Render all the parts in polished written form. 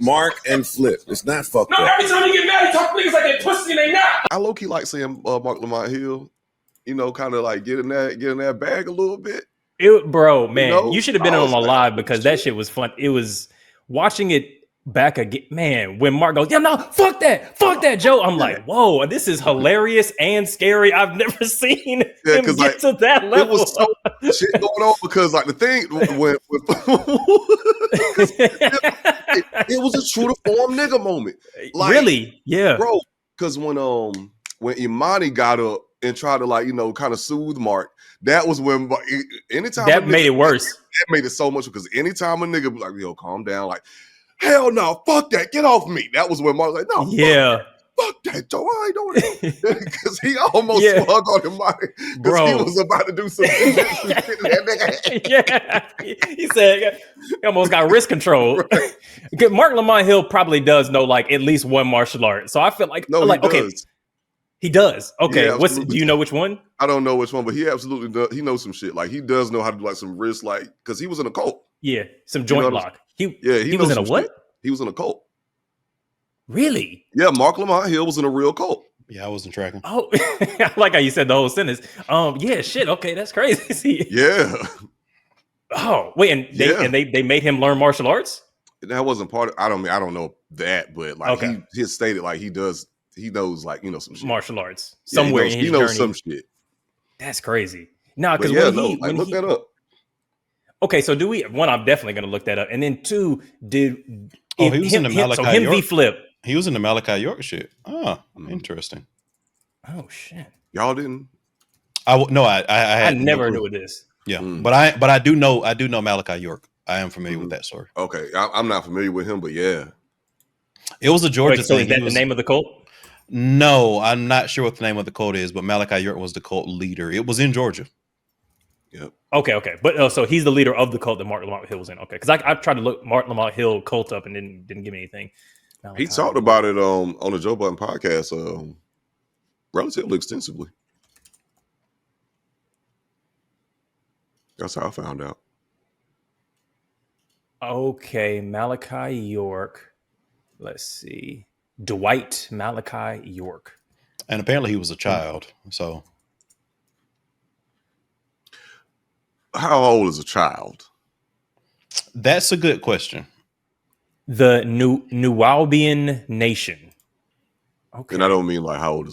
Mark and Flip. It's not fucked up. No, every time you get mad, you talk niggas like they pussy and they not. I low key like seeing Mark Lamont Hill, kind of like get in that bag a little bit. Bro, man, you should have been on a live because that shit was fun. It was watching it back again, man. When Mark goes, yeah, no, fuck that, Joe. I'm like, whoa, this is hilarious and scary. I've never seen him get to that level. It was so shit going on because like the thing when it was a true to form nigga moment. Like, really, yeah, bro. Because when Imani got up and tried to kind of soothe Mark. That was when anytime that made it worse. That made it so much because anytime a nigga be like, yo, calm down, like, hell no, fuck that, get off me. That was when Mark was like, no, fuck that, Joe, I ain't doing it. Because he almost slug on him, because he was about to do some shit that nigga. Yeah, he said he almost got wrist control. Right. Mark Lamont Hill probably does know like at least one martial art, so I feel like okay. He does. Okay. Yeah, do you know which one? I don't know which one, but he absolutely does. He knows some shit. Like he does know how to do like some wrist, like because he was in a cult. Yeah, some joint lock. He was in a what? Shit. He was in a cult. Really? Yeah, Mark Lamont Hill was in a real cult. Yeah, I wasn't tracking. Oh, I like how you said the whole sentence. Yeah, shit. Okay, that's crazy. Yeah. Oh, wait, and they made him learn martial arts? That wasn't part of. I don't know that, but like he stated like he does. He knows, like, some shit. Martial arts. Somewhere in his journey. He knows some shit. That's crazy. No, because look that up. Okay, so one, I'm definitely going to look that up. And then two, he was in the Malachi York. V Flip. He was in the Malachi York shit. Oh, interesting. Oh, shit. Y'all didn't? I never knew this. Yeah, but I do know Malachi York. I am familiar with that story. Okay, I'm not familiar with him, but yeah. It was a Georgia thing. So is that the name of the cult? No, I'm not sure what the name of the cult is, but Malachi York was the cult leader. It was in Georgia. Yep. Okay. But so he's the leader of the cult that Mark Lamont Hill was in. Okay. Because I tried to look Mark Lamont Hill cult up and didn't give me anything. He talked about it on the Joe Budden podcast relatively extensively. That's how I found out. Okay, Malachi York. Let's see. Dwight Malachi York. And apparently he was a child, so. How old is a child? That's a good question. The Nuwaubian Nation. Okay. And I don't mean like how old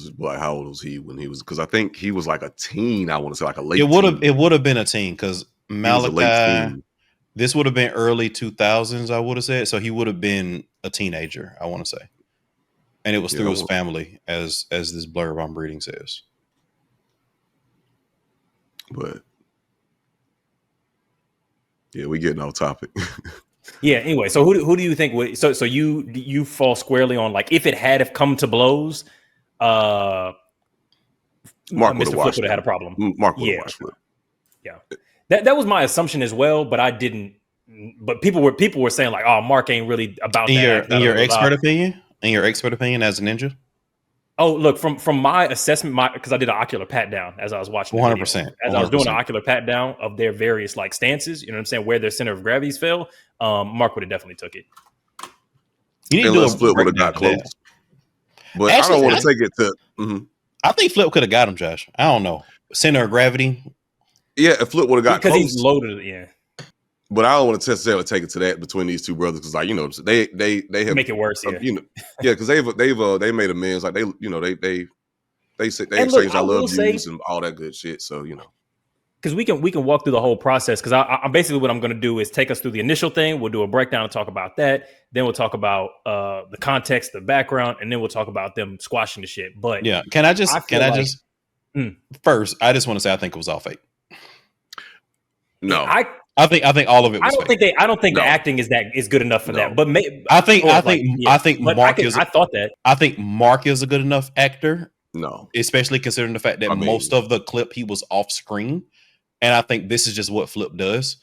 was he when he was, because I think he was like a teen, I want to say like a late It would have been a teen, because Malachi, this would have been early 2000s, I would have said. So he would have been a teenager, I want to say. And it was through his family, as this blurb I'm reading says. But yeah, we getting off topic. Yeah. Anyway, so who do you think would? So you fall squarely on, like, if it had come to blows, Mark Mr. Flip would have had a problem. Mark would have watched Flip. Yeah, that was my assumption as well, but I didn't. But people were saying like, oh, Mark ain't really about that. In your expert opinion. In your expert opinion as a ninja? Oh, look, from my assessment, because I did an ocular pat down as I was watching 100%. As I was doing an ocular pat down of their various like stances, you know what I'm saying, where their center of gravities fell, Mark would have definitely took it. You need to do a Flip would have got close. But actually, I don't want to take it to... Mm-hmm. I think Flip could have got him, Josh. I don't know. Center of gravity. Yeah, if Flip would have got close. Because he's loaded, yeah. But I don't want to necessarily take it to that between these two brothers, because, like, they have make it worse, because they made amends, like they exchanged I love yous and all that good shit. So because we can walk through the whole process. Because I'm basically what I'm going to do is take us through the initial thing. We'll do a breakdown and talk about that. Then we'll talk about the context, the background, and then we'll talk about them squashing the shit. But yeah, first, I just want to say I think it was all fake. No, I think all of it was fake. I don't think the acting is good enough for that. But I think Mark is. I thought that. I think Mark is a good enough actor. No, especially considering the fact that most of the clip he was off screen, and I think this is just what Flip does.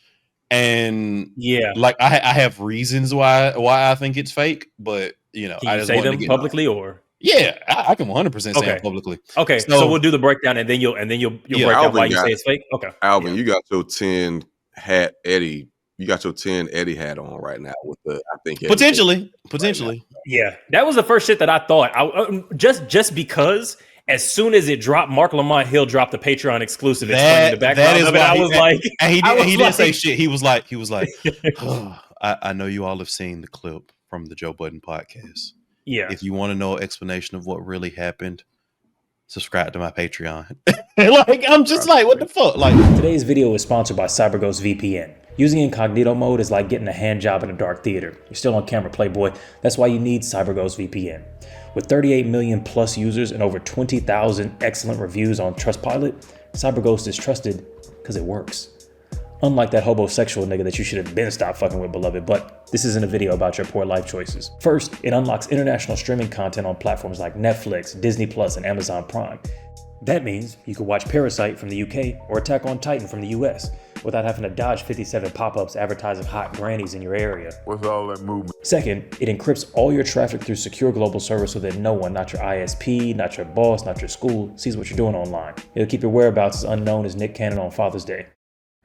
And like I have reasons why I think it's fake, but can I just say them publicly or. Yeah, I can 100% say it publicly. Okay, so we'll do the breakdown, and then you'll break down why you say it's fake. Okay, Alvin, you got your 10 hat Eddie You got your 10 Eddie hat on right now with the I think potentially. Right, yeah, that was the first shit that I thought. Just because as soon as it dropped, Mark Lamont Hill dropped the Patreon exclusive explaining the background of it. I was like, and he didn't say shit. He was like, oh, I know you all have seen the clip from the Joe Budden podcast. Yeah. If you want to know an explanation of what really happened, subscribe to my Patreon. Like, I'm just like, what the fuck? Like, today's video is sponsored by CyberGhost VPN. Using incognito mode is like getting a hand job in a dark theater. You're still on camera, playboy. That's why you need CyberGhost VPN. With 38 million plus users and over 20,000 excellent reviews on Trustpilot, CyberGhost is trusted because it works. Unlike that homosexual nigga that you should have been stopped fucking with, beloved, but this isn't a video about your poor life choices. First, it unlocks international streaming content on platforms like Netflix, Disney Plus, and Amazon Prime. That means you could watch Parasite from the UK or Attack on Titan from the US without having to dodge 57 pop-ups advertising hot grannies in your area. What's all that movement? Second, it encrypts all your traffic through secure global servers so that no one, not your ISP, not your boss, not your school, sees what you're doing online. It'll keep your whereabouts as unknown as Nick Cannon on Father's Day.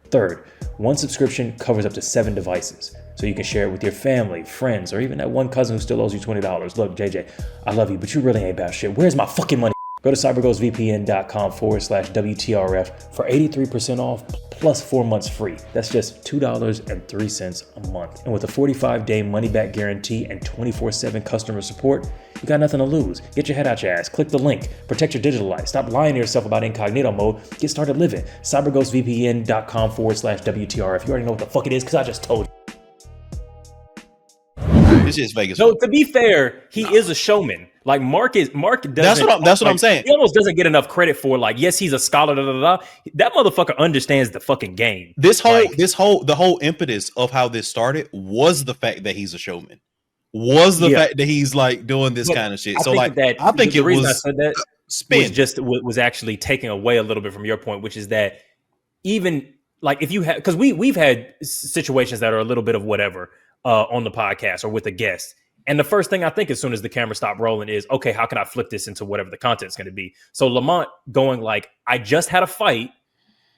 Third, one subscription covers up to 7 devices, so you can share it with your family, friends, or even that one cousin who still owes you $20. Look, JJ, I love you, but you really ain't about shit. Where's my fucking money? Go to cyberghostvpn.com/WTRF for 83% off plus 4 months free. That's just $2.03 a month. And with a 45-day money-back guarantee and 24/7 customer support, you got nothing to lose. Get your head out your ass. Click the link. Protect your digital life. Stop lying to yourself about incognito mode. Get started living. cyberghostvpn.com/WTRF. You already know what the fuck it is because I just told you. this is Vegas. No, to be fair, he is a showman. Like Mark doesn't. That's what I'm saying. He almost doesn't get enough credit for, like, yes, he's a scholar. That motherfucker understands the fucking game. The whole impetus of how this started was the fact that he's a showman. Was the fact that he's like doing this kind of shit. So like, I think the reason was I said that spin. was actually taking away a little bit from your point, which is that even like if you have, because we've had situations that are a little bit of whatever on the podcast or with a guest. And the first thing I think as soon as the camera stopped rolling is, okay, how can I flip this into whatever the content's going to be? So Lamont going like, I just had a fight.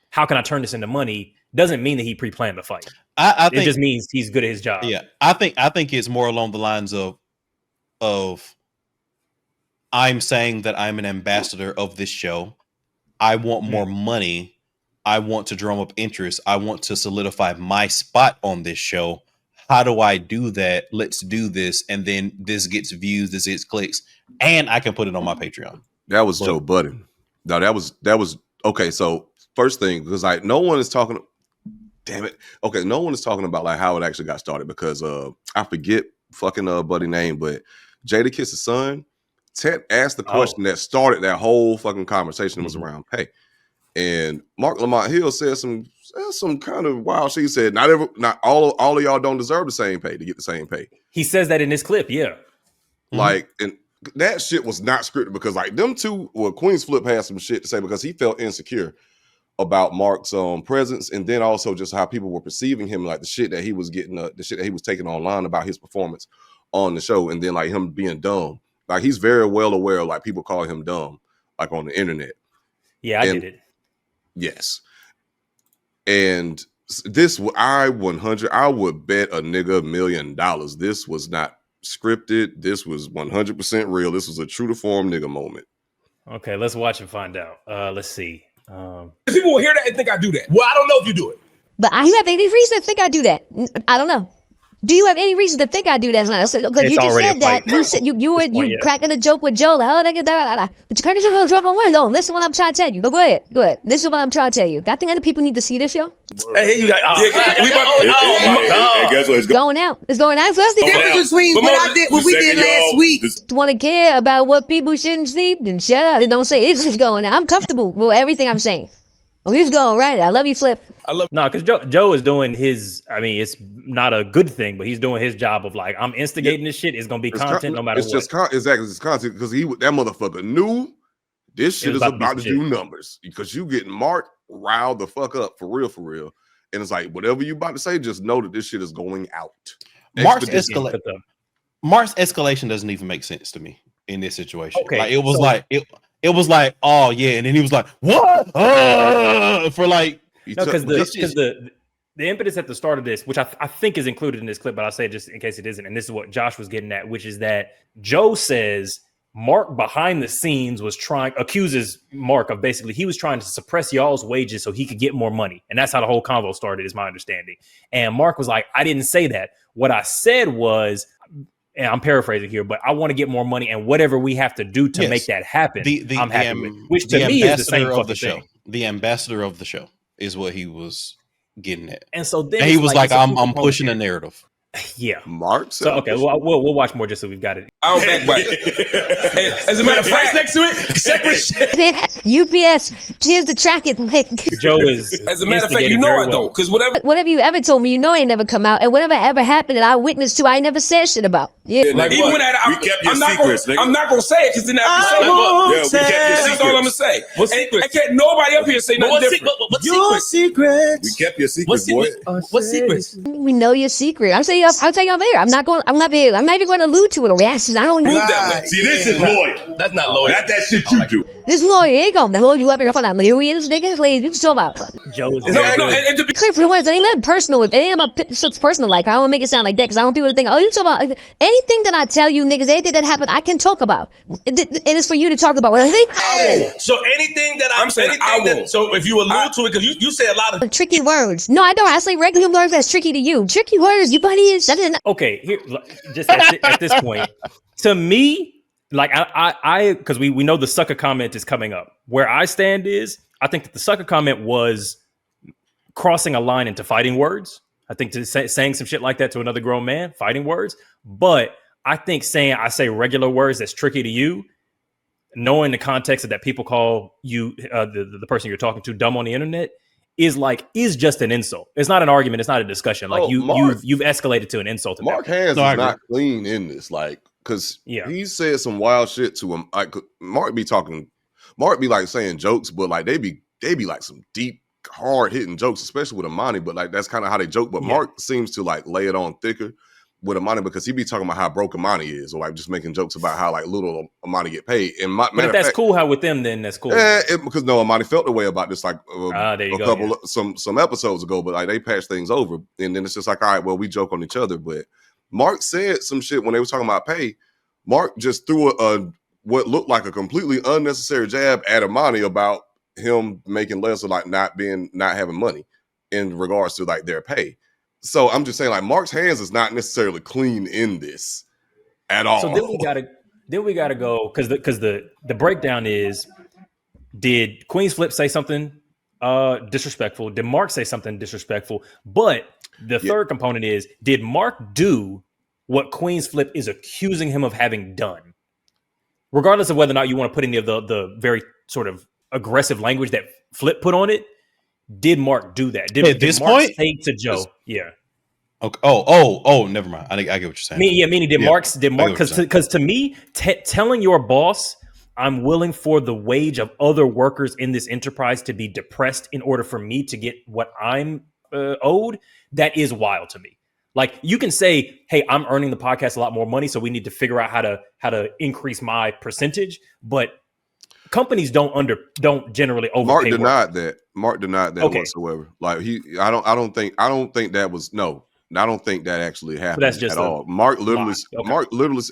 How can I turn this into money? Doesn't mean that he pre-planned the fight. I think it just means he's good at his job. Yeah, I think it's more along the lines of I'm saying that I'm an ambassador of this show. I want more money. I want to drum up interest. I want to solidify my spot on this show. How do I do that? Let's do this. And then this gets views, this gets clicks, and I can put it on my Patreon. That was Joe Budden. No, that was okay. So first thing, because like no one is talking. Damn it. Okay, no one is talking about like how it actually got started because I forget fucking buddy name, but Jadakiss's son, Ted asked the question that started that whole fucking conversation was around pay. And Mark Lamont Hill said some kind of wild shit. He said, not all of y'all don't deserve the same pay to get the same pay. He says that in this clip, yeah. Like, and that shit was not scripted because like them two, well, Queen's Flip had some shit to say because he felt insecure about Mark's presence, and then also just how people were perceiving him, like the shit that he was getting, the shit that he was taking online about his performance on the show, and then like him being dumb. Like he's very well aware of like people calling him dumb, like on the internet. Yeah, I did it. Yes, and this I would bet a nigga $1 million. This was not scripted. This was 100% real. This was a true to form nigga moment. Okay, let's watch and find out. Let's see. People will hear that and think I do that. Well, I don't know if you do it. But I have any reason to think I do that. I don't know. Do you have any reason to think I do that? Because you just said that. You said you were cracking a joke with Joe. Like, oh, but you kind of just drop on word. No, listen to what I'm trying to tell you. Go ahead. This is what I'm trying to tell you. I think other people need to see this, yo. Hey, you got guess what? It's going out. It's going out. So that's the difference between what we did last week. Want to care about what people shouldn't see? Then shut up and don't say it's just going out. I'm comfortable with everything I'm saying. Oh, he's going right. I love you, Flip. No, because Joe is doing his. I mean, it's not a good thing, but he's doing his job of like, I'm instigating this shit. It's gonna be content, no matter what. It's content because that motherfucker knew this shit is about to do numbers because you getting Mark riled the fuck up for real, and it's like whatever you about to say, just know that this shit is going out. Mark's escalation doesn't even make sense to me in this situation. Okay, like it was like, oh yeah, and then he was like, what? For like, no, because the impetus at the start of this, which I think is included in this clip, but I'll say it just in case it isn't. And this is what Josh was getting at, which is that Joe says Mark behind the scenes accuses Mark of basically he was trying to suppress y'all's wages so he could get more money. And that's how the whole convo started, is my understanding. And Mark was like, I didn't say that. What I said was, and I'm paraphrasing here, but I want to get more money, and whatever we have to do to make that happen, I'm happy with. Which to me is the same of the show. The ambassador of the show is what he was getting at. And so then he was like I'm pushing the narrative. Yeah, Mark. So okay, well, we'll watch more just so we've got it. I don't backbite. As a matter of fact, next to it, separate shit. UPS, here's the tracking link. Joe is. As a matter of fact, you know it though, because whatever you ever told me, you know, ain't never come out, and whatever ever happened that I witnessed to, I ain't never said shit about. Yeah, like even when we kept your secrets, nigga. I'm not gonna say it because then I have to say it. Yeah, we kept your secrets. That's all I'm gonna say. What secret? I can't nobody up here say nothing different. What your secrets? We kept your secrets, boy. What secrets? We know your secret. I'll tell you later. I'm not even going to allude to it or reactions. I don't prove that. See, this is loyal. That's not loyal. Not that shit you do. This lawyer ain't gonna hold you up here for that millions, nigga. Ladies, you talking about? Joe is and to be clear for the words, it ain't nothing personal. It ain't about such personal. Like I don't make it sound like that because I want people to think, oh, you talking about anything that I tell you, niggas, anything that happened, I can talk about. It is for you to talk about. Well, I think so anything that I'm saying, I will. So if you allude to it, because you say a lot of tricky words. No, I don't. I say regular words that's tricky to you. Tricky words, you buddy is. Okay, here, just at this point, to me. Like I, because we know the sucker comment is coming up. Where I stand is, I think that the sucker comment was crossing a line into fighting words. I think saying some shit like that to another grown man, fighting words. But I think I say regular words that's tricky to you, knowing the context of that people call you the person you're talking to dumb on the internet is just an insult. It's not an argument. It's not a discussion. Like you've escalated to an insult. Mark Hands is not clean in this. Like. Because he said some wild shit to him. Like Mark be like saying jokes, but like they be like some deep, hard hitting jokes, especially with Amani. But like that's kind of how they joke. But Mark seems to like lay it on thicker with Amani because he be talking about how broke Amani is, or like just making jokes about how like little Amani get paid. And but if that's cool, how with them then that's cool. Because Amani felt the way about this like some episodes ago, but like they patched things over, and then it's just like, all right, well we joke on each other, but. Mark said some shit when they were talking about pay. Mark just threw what looked like a completely unnecessary jab at Amani about him making less or like not having money in regards to like their pay. So I'm just saying like Mark's hands is not necessarily clean in this at all. So then we gotta go because the breakdown is, did Queen's Flip say something disrespectful? Did Mark say something disrespectful? But the third component is, did Mark do what Queen's Flip is accusing him of having done? Regardless of whether or not you want to put any of the very sort of aggressive language that Flip put on it, did Mark do that? Did Mark say to Joe? Yeah. Okay. Oh, never mind. I get what you're saying. Meaning did Mark, because to me, telling your boss, I'm willing for the wage of other workers in this enterprise to be depressed in order for me to get what I'm owed, that is wild to me. Like you can say, hey, I'm earning the podcast a lot more money, so we need to figure out how to increase my percentage. But companies don't generally overpay. Mark denied that whatsoever. Like I don't think that actually happened that's just at all. Mark literally,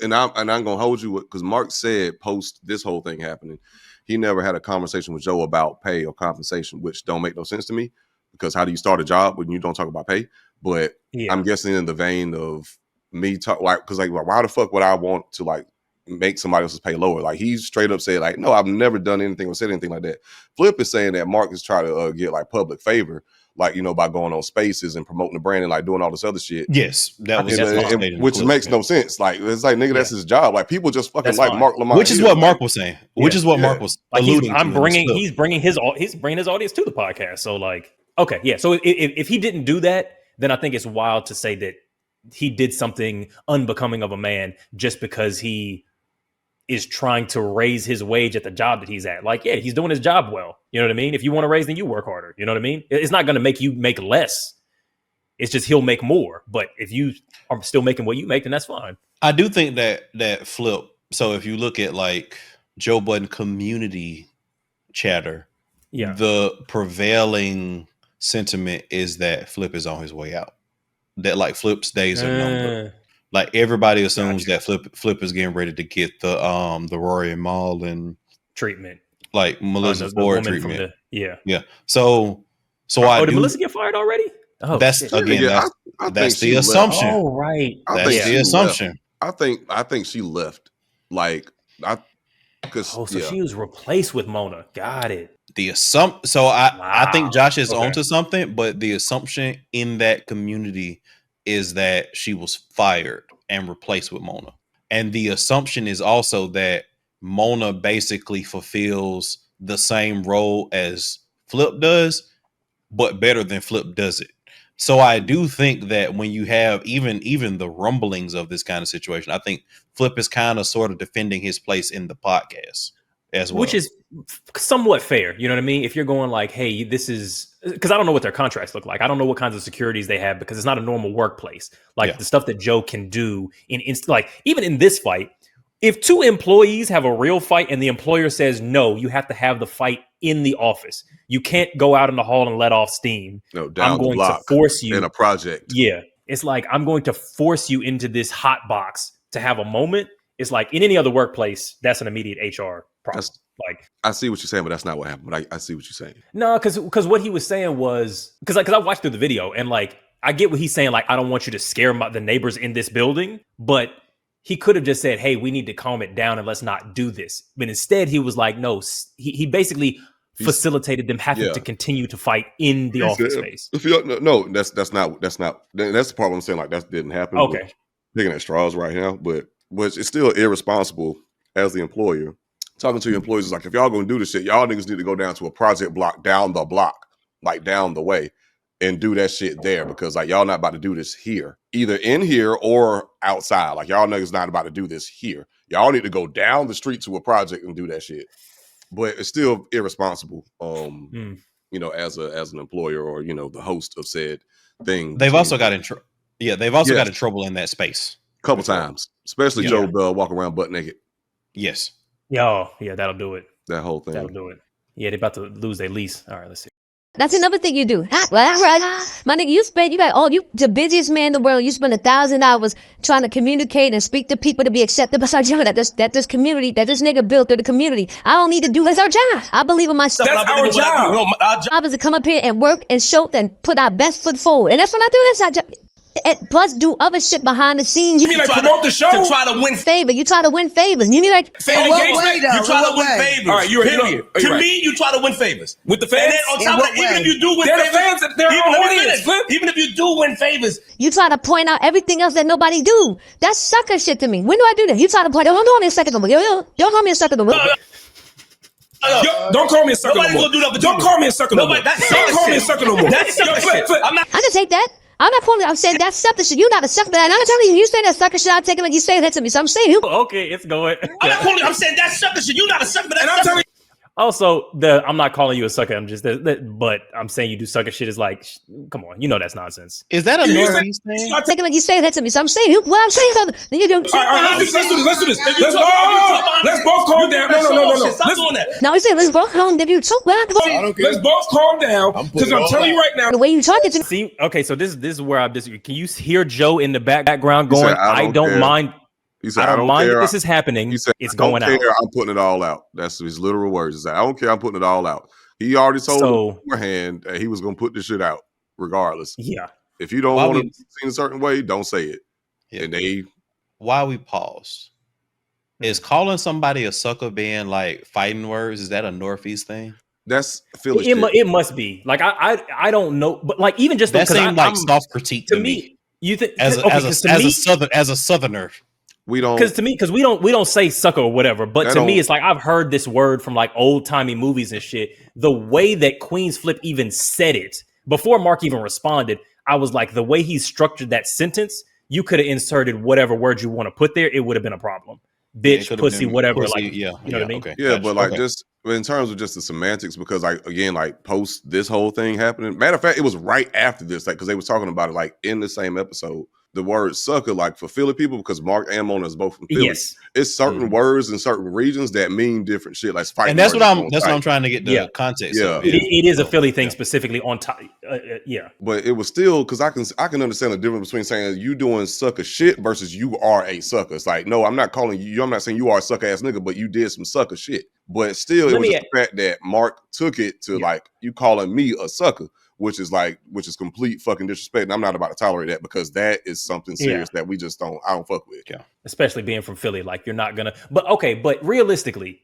and I'm gonna hold you because Mark said post this whole thing happening, he never had a conversation with Joe about pay or compensation, which don't make no sense to me. Because how do you start a job when you don't talk about pay? But I'm guessing in the vein of me because why the fuck would I want to like make somebody else's pay lower? Like he straight up said like, no, I've never done anything or said anything like that. Flip is saying that Mark is trying to get like public favor, like by going on spaces and promoting the brand and like doing all this other shit. Yes, which makes no sense. Like it's like nigga, that's his job. Like people just fucking like Mark Lamont, which is what Mark was saying. Which is what Mark was like. Alluding he's bringing his audience to the podcast. So like. Okay, yeah. So if he didn't do that, then I think it's wild to say that he did something unbecoming of a man just because he is trying to raise his wage at the job that he's at. Like, yeah, he's doing his job well. You know what I mean? If you want to raise, then you work harder. You know what I mean? It's not going to make you make less. It's just he'll make more. But if you are still making what you make, then that's fine. I do think that Flip. So if you look at like Joe Budden community chatter, the prevailing sentiment is that Flip is on his way out. That like Flip's days are numbered. Like everybody assumes that Flip is getting ready to get the Rory and Mal and treatment, like Melissa Ford treatment. Yeah. So did Melissa get fired already? Oh, that's shit. again. That's the assumption. Oh, right. That's the assumption. I think she left. So she was replaced with Mona. Got it. The assumption. So I think Josh is onto something, but the assumption in that community is that she was fired and replaced with Mona, and the assumption is also that Mona basically fulfills the same role as Flip does, but better than Flip does it. So I do think that when you have even the rumblings of this kind of situation, I think Flip is kind of sort of defending his place in the podcast as well. Which is somewhat fair. You know what I mean? If you're going like, hey, this is because I don't know what their contracts look like. I don't know what kinds of securities they have because it's not a normal workplace. Like the stuff that Joe can do like even in this fight, if two employees have a real fight and the employer says, no, you have to have the fight in the office. You can't go out in the hall and let off steam. No, down I'm going the block to force you in a project. Yeah. It's like, I'm going to force you into this hot box to have a moment. It's like in any other workplace, that's an immediate HR problem. I see what you're saying, but that's not what happened. But I see what you're saying. No, because what he was saying was, because I watched through the video and like, I get what he's saying. Like, I don't want you to scare the neighbors in this building, but he could have just said, hey, we need to calm it down and let's not do this. But instead he was like, no, he basically facilitated them having to continue to fight in the office space. No, that's the part where I'm saying like that didn't happen. Okay. Picking at straws right now, but it's still irresponsible as the employer. Talking to your employees is like, if y'all gonna do this shit, y'all niggas need to go down to a project block down the block, like down the way, and do that shit there because like y'all not about to do this here, either in here or outside. Like y'all niggas not about to do this here. Y'all need to go down the street to a project and do that shit. But it's still irresponsible, you know, as an employer or, you know, the host of said thing. They've also got in trouble. Yeah, they've also got in trouble in that space. A couple times, especially Joe Bell walking around butt naked. Yes. Yeah, that'll do it. That whole thing. That'll do it. Yeah, they're about to lose their lease. All right, let's see. That's another thing you do. My nigga, you the busiest man in the world. You spend 1,000 hours trying to communicate and speak to people to be accepted by our job. That this community, that this nigga built through the community. I don't need to do. That's our job. I believe in myself. That's our job. Our job is to come up here and work and show and put our best foot forward. And that's what I do. That's our job. And plus do other shit behind the scenes. You mean like promote the show? To try to win favor. You try to win favors. You mean like fan engagement? You try to win favors. All right, you're here. To me, you try to win favors with the fans. And then on top of that, even if you do win favors, even if you do win favors, you try to point out everything else that nobody do. That's sucker shit to me. When do I do that? You try to point. Don't call me a sucker no more. Don't call me a sucker no more. Don't call me a sucker no more. Don't call me a sucker no more. Don't call me a sucker no more. That's sucker shit. I just take that. I'm not calling. I'm saying that's sucker shit. You're not a sucker. And I'm telling you, you say that sucker shit. I'm taking it. You say that to me. So I'm saying you. Okay, it's going. I'm not calling. I'm saying that's sucker shit. You're not a sucker. But I'm telling you. Also, I'm not calling you a sucker. I'm just, but I'm saying you do sucker shit is like, come on, you know that's nonsense. Is that a Northeast thing? I'm taking it. You say that to me. So I'm saying what I'm saying. Then you do. All right, let's do this. Let's both calm down. No. Stop doing that. No, you say let's both calm down. Let's both calm down because I'm telling you right now. The way you talking to me. See, okay, so this is where I disagree. Can you hear Joe in the background going? I don't mind. He said, I don't mind that this is happening. He said, it's going out. I'm putting it all out. That's his literal words. He said, I don't care. I'm putting it all out. He already told me beforehand that he was going to put this shit out regardless. Yeah. If you don't want to be seen a certain way, don't say it. Yeah. And why we paused. Is calling somebody a sucker being like fighting words? Is that a Northeast thing? That's Philly. It must be. Like I don't know, but like even just that seemed like soft critique to me. You think as a southerner, we don't, because we don't say sucker or whatever. But to me, it's like I've heard this word from like old timey movies and shit. The way that Queen's Flip even said it before Mark even responded, I was like, the way he structured that sentence, you could have inserted whatever word you want to put there. It would have been a problem. Bitch, pussy, whatever. Pussy, like, you know what I mean? Okay, yeah, but like just in terms of just the semantics, because like again, like post this whole thing happening. Matter of fact, it was right after this, like because they was talking about it like in the same episode the word sucker, like for Philly people, because Mark and Mona is both from Philly. Yes. It's certain words in certain regions that mean different shit. Like fighting. And that's what I'm trying to get the context of. Yeah. It is a Philly thing specifically on top. But it was still, because I can understand the difference between saying you doing sucker shit versus you are a sucker. It's like, no, I'm not calling you, I'm not saying you are a sucker ass nigga, but you did some sucker shit. But still, it was just the fact that Mark took it to like, you calling me a sucker, which is complete fucking disrespect. And I'm not about to tolerate that, because that is something serious that we just I don't fuck with. Yeah. Especially being from Philly, like you're not gonna, but realistically,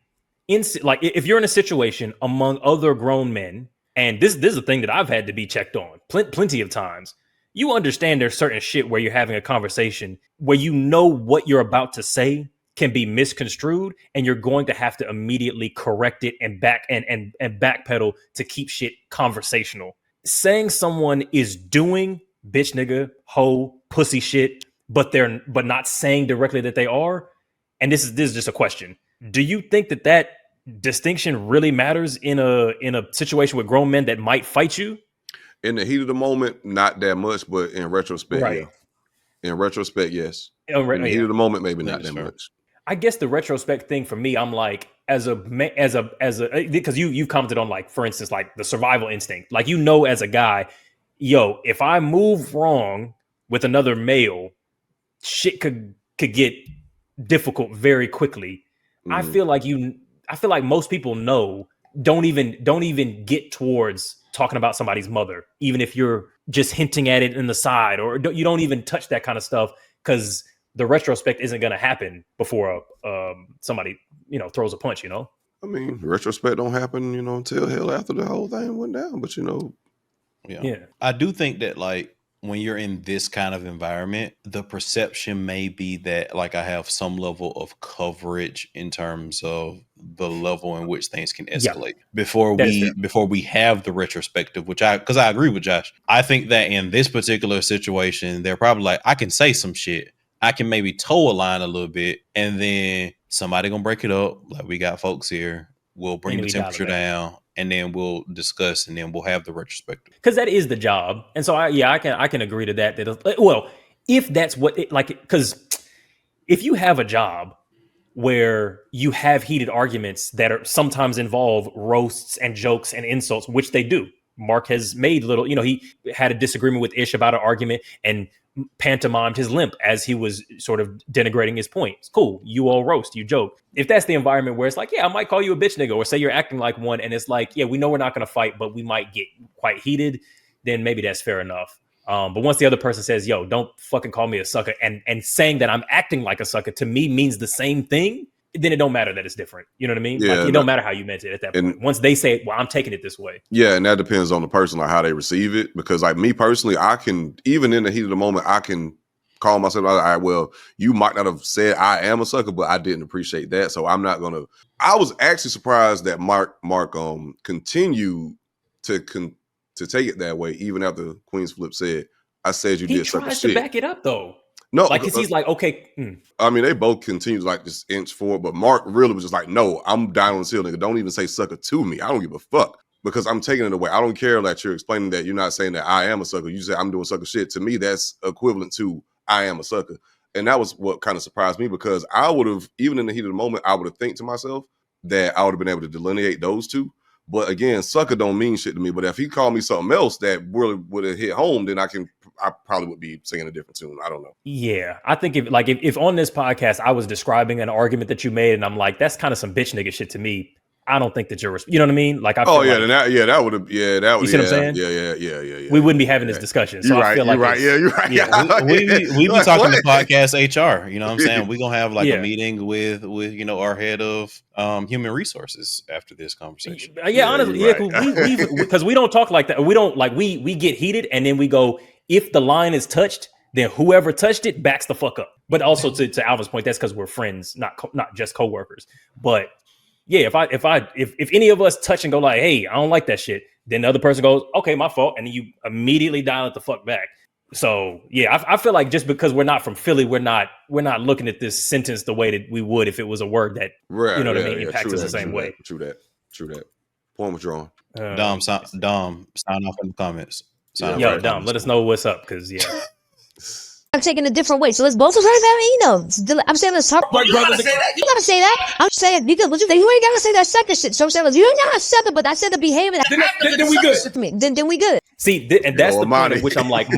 like if you're in a situation among other grown men, and this is a thing that I've had to be checked on plenty of times, you understand there's certain shit where you're having a conversation where you know what you're about to say can be misconstrued, and you're going to have to immediately correct it and backpedal to keep shit conversational. Saying someone is doing bitch, nigga, hoe, pussy shit, but not saying directly that they are. And this is just a question. Do you think that distinction really matters in a situation with grown men that might fight you? In the heat of the moment, not that much, but in retrospect, yeah. In retrospect, yes. In the heat of the moment, maybe not that much. I guess the retrospect thing for me, I'm like, as a because you've commented on, like, for instance, like the survival instinct, like, as a guy, if I move wrong with another male, shit could get difficult very quickly. I feel like most people don't even get towards talking about somebody's mother, even if you're just hinting at it in the side, or you don't even touch that kind of stuff, because the retrospect isn't going to happen before somebody throws a punch. I mean, retrospect don't happen until hell after the whole thing went down. But I do think that, like, when you're in this kind of environment, the perception may be that, like, I have some level of coverage in terms of the level in which things can escalate before we have the retrospective, because I agree with Josh. I think that in this particular situation, they're probably like, I can say some shit, I can maybe toe a line a little bit, and then somebody gonna break it up. Like, we got folks here, we'll bring the temperature down, and then we'll discuss, and then we'll have the retrospective. Because that is the job. And so I can agree to that. Well, if that's what because if you have a job where you have heated arguments that are sometimes involve roasts and jokes and insults, which they do. Mark has made he had a disagreement with Ish about an argument and pantomimed his limp as he was sort of denigrating his point. It's cool. You all roast, you joke. If that's the environment where it's like, I might call you a bitch nigga, or say you're acting like one, and it's like, we know we're not going to fight, but we might get quite heated, then maybe that's fair enough. But once the other person says, don't fucking call me a sucker, and saying that I'm acting like a sucker to me means the same thing, then it don't matter that it's different. You know what I mean? It don't matter how you meant it at that point. Once they say, well, I'm taking it this way. Yeah, and that depends on the person, like how they receive it. Because like me personally, I can, even in the heat of the moment, I can call myself, all right, well, you might not have said I am a sucker, but I didn't appreciate that. So I'm not going to. I was actually surprised that Mark continued to take it that way, even after Queen's Flip said, I said you did sucker shit. He tries to back it up, though. No, because he's like, okay. I mean, they both continued like just inch forward, but Mark really was just like, no, I'm down on the seal, nigga. Don't even say sucker to me. I don't give a fuck, because I'm taking it away. I don't care that you're explaining that you're not saying that I am a sucker. You say I'm doing sucker shit. To me, that's equivalent to I am a sucker. And that was what kind of surprised me, because I would have, even in the heat of the moment, I would have think to myself that I would have been able to delineate those two. But again, sucker don't mean shit to me. But if he called me something else that really would have hit home, then I probably would be singing a different tune. I don't know. Yeah, I think if on this podcast I was describing an argument that you made, and I'm like, that's kind of some bitch nigga shit to me, I don't think that you're, you know what I mean? Like, I feel that would have, that would. You see what I'm saying? Yeah. We wouldn't be having this discussion. So I feel like you're right. Yeah, we be talking to podcast HR. You know what I'm saying? We're gonna have like a meeting with our head of human resources after this conversation. Honestly, because we don't talk like that. We don't we get heated, and then we go, if the line is touched, then whoever touched it backs the fuck up. But also to Alvin's point, that's because we're friends, not just coworkers. But yeah, if any of us touch and go like, hey, I don't like that shit, then the other person goes, okay, my fault, and then you immediately dial it the fuck back. So yeah, I feel like just because we're not from Philly, we're not looking at this sentence the way that we would if it was a word that impacts us the same way. True that. Point was drawn. Dom, sign off in the comments. Dom, let us know what's up, because I'm taking a different way. So let's both try that. I'm saying let's talk. You gotta say that. I'm saying because what you think? You ain't gotta say that second shit. So I'm saying you ain't gotta say that, but I said the behavior. Then we good. Then we good. See, and that's the point at which I'm like,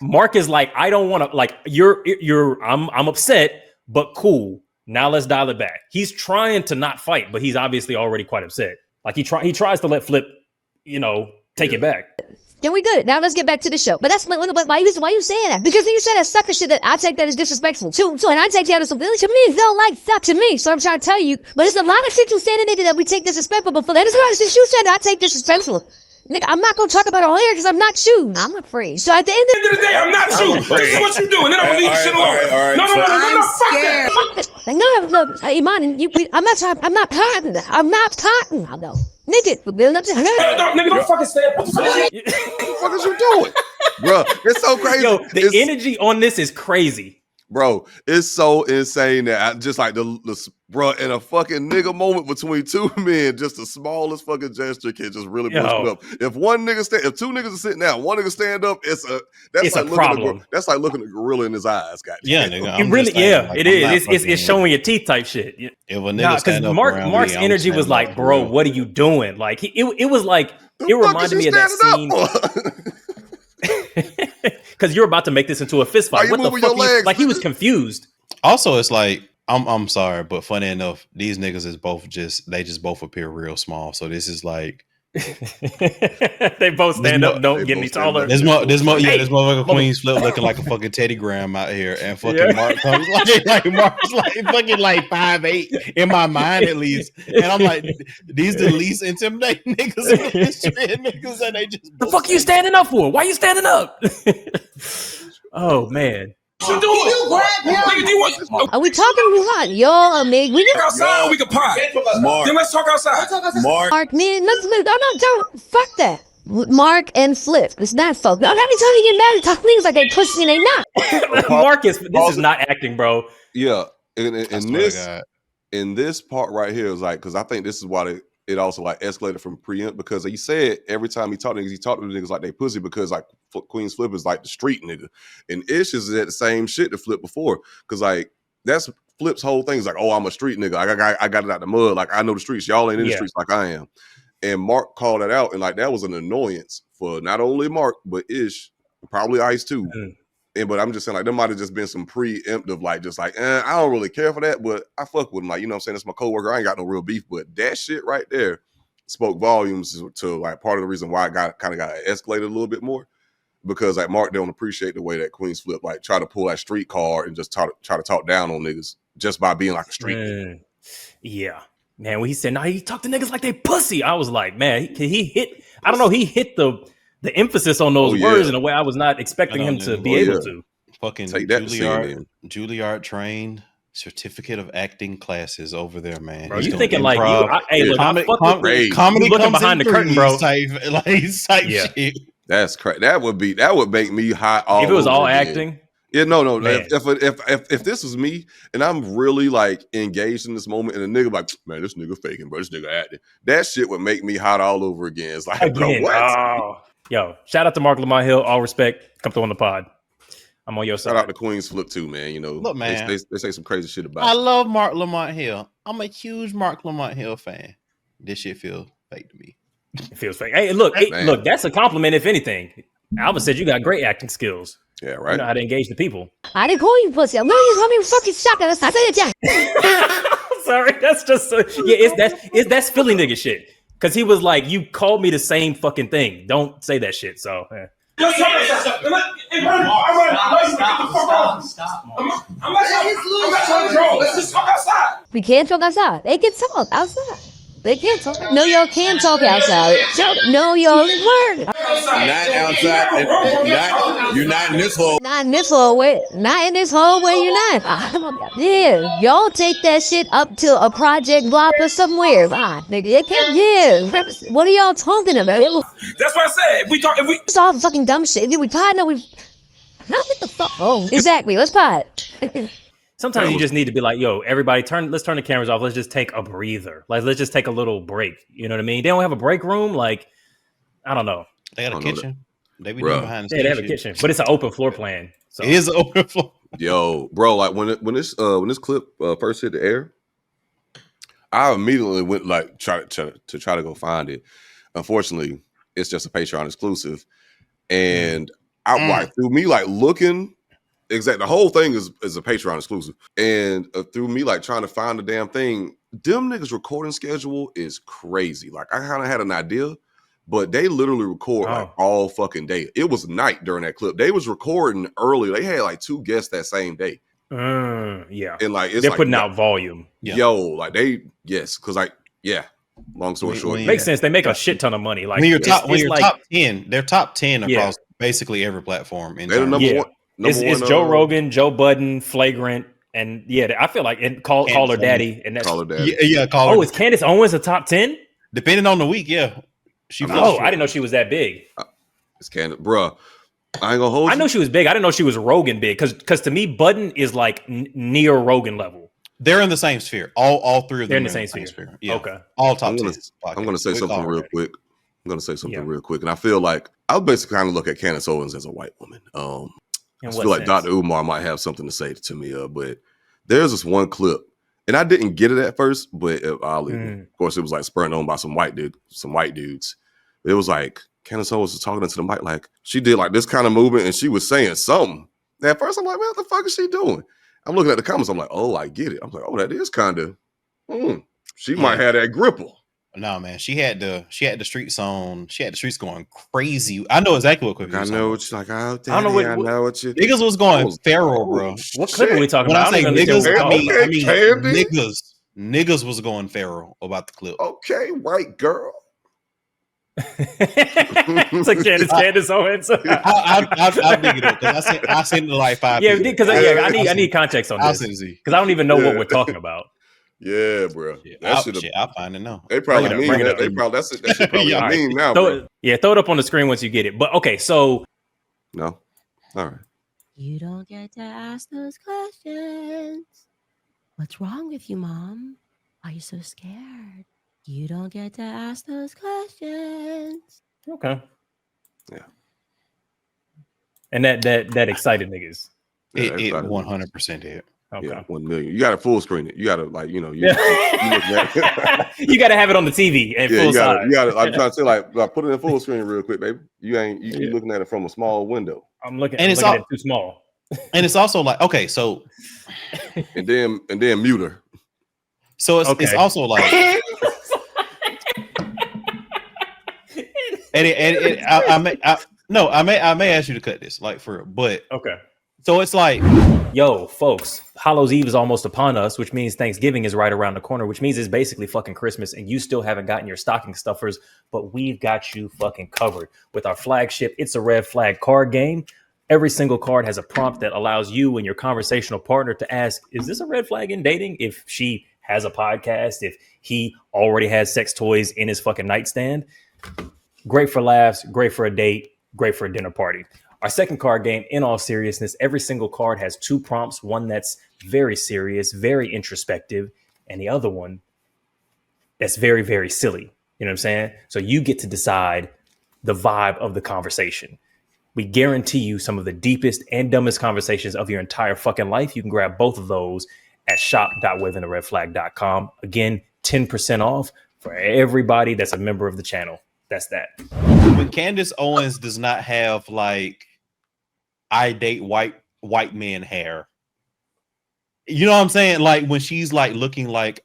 Mark is like, I don't want to, like, I'm upset, but cool. Now let's dial it back. He's trying to not fight, but he's obviously already quite upset. Like he tries to let Flip, take it back. Then we good. Now let's get back to the show. But that's why you saying that? Because then you said that sucker shit that I take that as disrespectful too. So and I take that as something to me. It don't like that to me. So I'm trying to tell you. But there's a lot of shit you said in it that we take disrespectful. But for that, there's a lot of shit you said that I take disrespectful. Nigga, I'm not gonna talk about it on air because I'm not you. I'm afraid. So at the end of the day, I'm not you. This is what you do, and then I'm gonna leave this shit alone. No, fuck that. No, Iman, I'm not talking. I know. Nigga, nigga, don't fucking stand up. What the fuck is you doing? Bro, it's so crazy. Yo, the energy on this is crazy. Bro, it's so insane that I just like the bro, in a fucking nigga moment between two men, just the smallest fucking gesture can just really push me up. If if two niggas are sitting down, one nigga stand up, that's like a problem. That's like looking at a gorilla in his eyes, goddamn. Yeah, nigga. It really, like, it is. It's showing your teeth type shit. If a nigga stand up Mark's energy was like, bro, what are you doing? Like it was like it reminded me of that scene. Because you're about to make this into a fist fight. What the fuck? Like he was confused. Also, it's like I'm sorry, but funny enough, these niggas is they just both appear real small. So this is like they both stand up, don't get any taller. This motherfucker Queen's Flip looking like a fucking Teddy Graham out here, and fucking Mark comes like Mark's like fucking like 5'8" in my mind at least, and I'm like, these the least intimidating niggas in the history of niggas, and they just the fuck you standing up for? Why you standing up? Oh man. What you doing? Are we talking what? Yo, amigo. We can outside. We can pot. Then let's talk outside. Mark, man, don't fuck that. Mark and Flip. It's not fuck. Every time you get mad and talk things like they pussy and they not. Marcus, this is not acting, bro. Yeah, in this part right here is like, because I think this is why it also like escalated from preempt, because he said every time he talked to niggas like they pussy, because like Queen's Flip is like the street nigga, and Ish is at the same shit to Flip before, because like that's Flip's whole thing is like, oh, I'm a street nigga, I got it out the mud, like I know the streets, y'all ain't in the streets like I am. And Mark called that out, and like that was an annoyance for not only Mark but Ish, probably Ice too. But I'm just saying, like, there might have just been some preemptive, like, just like, I don't really care for that, but I fuck with him. Like, you know what I'm saying? It's my coworker. I ain't got no real beef. But that shit right there spoke volumes to like part of the reason why I kind of got escalated a little bit more. Because like Mark don't appreciate the way that Queen's Flip like try to pull that street card and just try to talk down on niggas just by being like a street nigga. Yeah. Man, when he said, he talk to niggas like they pussy, I was like, man, he hit, I don't know, he hit the emphasis on those words in a way I was not expecting him to be able to. Fucking Juilliard trained certificate of acting classes over there, man. Bro, you thinking like comedy looking behind the curtain, bro. Type shit. That's crazy. That would make me hot. If it was all acting. Yeah, no. If this was me and I'm really like engaged in this moment, and a nigga like, man, this nigga faking, bro, this nigga acting, that shit would make me hot all over again. It's like, bro, what? Yo, shout out to Mark Lamont Hill. All respect. Come through on the pod. I'm on your side. Shout out to Queen's Flip too, man. You know, look, man, they say some crazy shit about I love Mark Lamont Hill. I'm a huge Mark Lamont Hill fan. This shit feels fake to me. It feels fake. Hey, look, that's a compliment, if anything. Alvin said you got great acting skills. Yeah, right. You know how to engage the people. I didn't call you pussy. I'm not calling you fucking shotgun. I said it. Sorry, that's just that's Philly nigga shit. Because he was like, you called me the same fucking thing. Don't say that shit. So, Stop. Let's just talk outside. We can't talk outside. They can talk outside. They can't talk. No, y'all can talk outside. No, y'all learn. Not outside. You're not in this hole. Not in this hallway. Not in this hallway. You're not. Yeah, y'all take that shit up to a project block or somewhere. Nigga, they can't. Yeah. What are y'all talking about? That's what I said. If we it's all fucking dumb shit. We pod. No, we. Not what the fuck. Oh, exactly. Let's pod. Sometimes you just need to be like, yo, everybody let's turn the cameras off. Let's just take a breather. Like, let's just take a little break. You know what I mean? They don't have a break room. Like, I don't know. They got a kitchen. They be doing behind the scenes. Yeah, they have a kitchen, but it's an open floor plan. So. It is overflow. Yo, bro, like when this clip first hit the air, I immediately went like try to go find it. Unfortunately, it's just a Patreon exclusive, and through me like looking. Exactly. The whole thing is a Patreon exclusive. And through me like trying to find the damn thing, them niggas recording schedule is crazy. Like I kind of had an idea, but they literally record like all fucking day. It was night during that clip. They was recording early. They had like 2 guests that same day. Yeah. And like they're putting out volume. Yo, like because like, yeah. Long story short. Makes sense. They make a shit ton of money. Like when you're top 10, they're top 10 across basically every platform. They're the number one. It's Joe Rogan, Joe Budden, Flagrant, and I feel like Call Her Daddy, and that's Call Her Daddy. Is Candace Owens a top 10? Depending on the week, yeah. I didn't know she was that big. It's Candace, bro. I ain't gonna hold you. I know she was big. I didn't know she was Rogan big because to me, Budden is like near Rogan level. They're in the same sphere. All 3 of them are in the same sphere. Yeah. Okay. All top 10. I'm gonna say something real quick. Real quick, and I feel like I basically kind of look at Candace Owens as a white woman. I feel like Dr. Umar might have something to say to me, but there's this one clip, and I didn't get it at first, but of course it was like spurred on by some white dudes. It was like Candace Owens was talking into the mic, like she did like this kind of movement, and she was saying something. And at first, I'm like, man, what the fuck is she doing? I'm looking at the comments. I'm like, oh, I get it. I'm like, oh, that is kind of. She might have that gripple. No, man, she had the streets on. She had the streets going crazy. I know exactly what clip. I know what you're like. Oh, Daddy, I know what you. Niggas was going feral, bro. What clip are we talking when about? I say niggas, I mean Candy? niggas was going feral about the clip. Okay, white girl. It's like Candace Owens. I'll dig it up because I sent it like 5. Yeah, because I need context on this because I don't even know what we're talking about. Yeah, bro. I'll find it now. They probably mean that. They probably that shit probably mean now. Throw it up on the screen once you get it. But okay, so no, all right. You don't get to ask those questions. What's wrong with you, Mom? Why are you so scared? You don't get to ask those questions. Okay. Yeah. And that excited niggas. It 100% did. Okay. Yeah, 1 million. You got to full screen it. You got to you got to have it on the TV and full size. You got to. I'm trying to say like put it in full screen real quick, baby. You looking at it from a small window. I'm looking at it too small. And it's also like okay, so and then mute her. So it's also like I may ask you to cut this like for but okay. So it's like, yo, folks, Hallows Eve is almost upon us, which means Thanksgiving is right around the corner, which means it's basically fucking Christmas, and you still haven't gotten your stocking stuffers, but we've got you fucking covered with our flagship It's a Red Flag card game. Every single card has a prompt that allows you and your conversational partner to ask, is this a red flag in dating? If she has a podcast, if he already has sex toys in his fucking nightstand. Great for laughs, great for a date, great for a dinner party. Our second card game, in all seriousness, every single card has 2 prompts, one that's very serious, very introspective, and the other one that's very, very silly. You know what I'm saying? So you get to decide the vibe of the conversation. We guarantee you some of the deepest and dumbest conversations of your entire fucking life. You can grab both of those at shop.withintheredflag.com. Again, 10% off for everybody that's a member of the channel. That's that. When Candace Owens does not have like I date white men hair. You know what I'm saying? Like when she's like looking like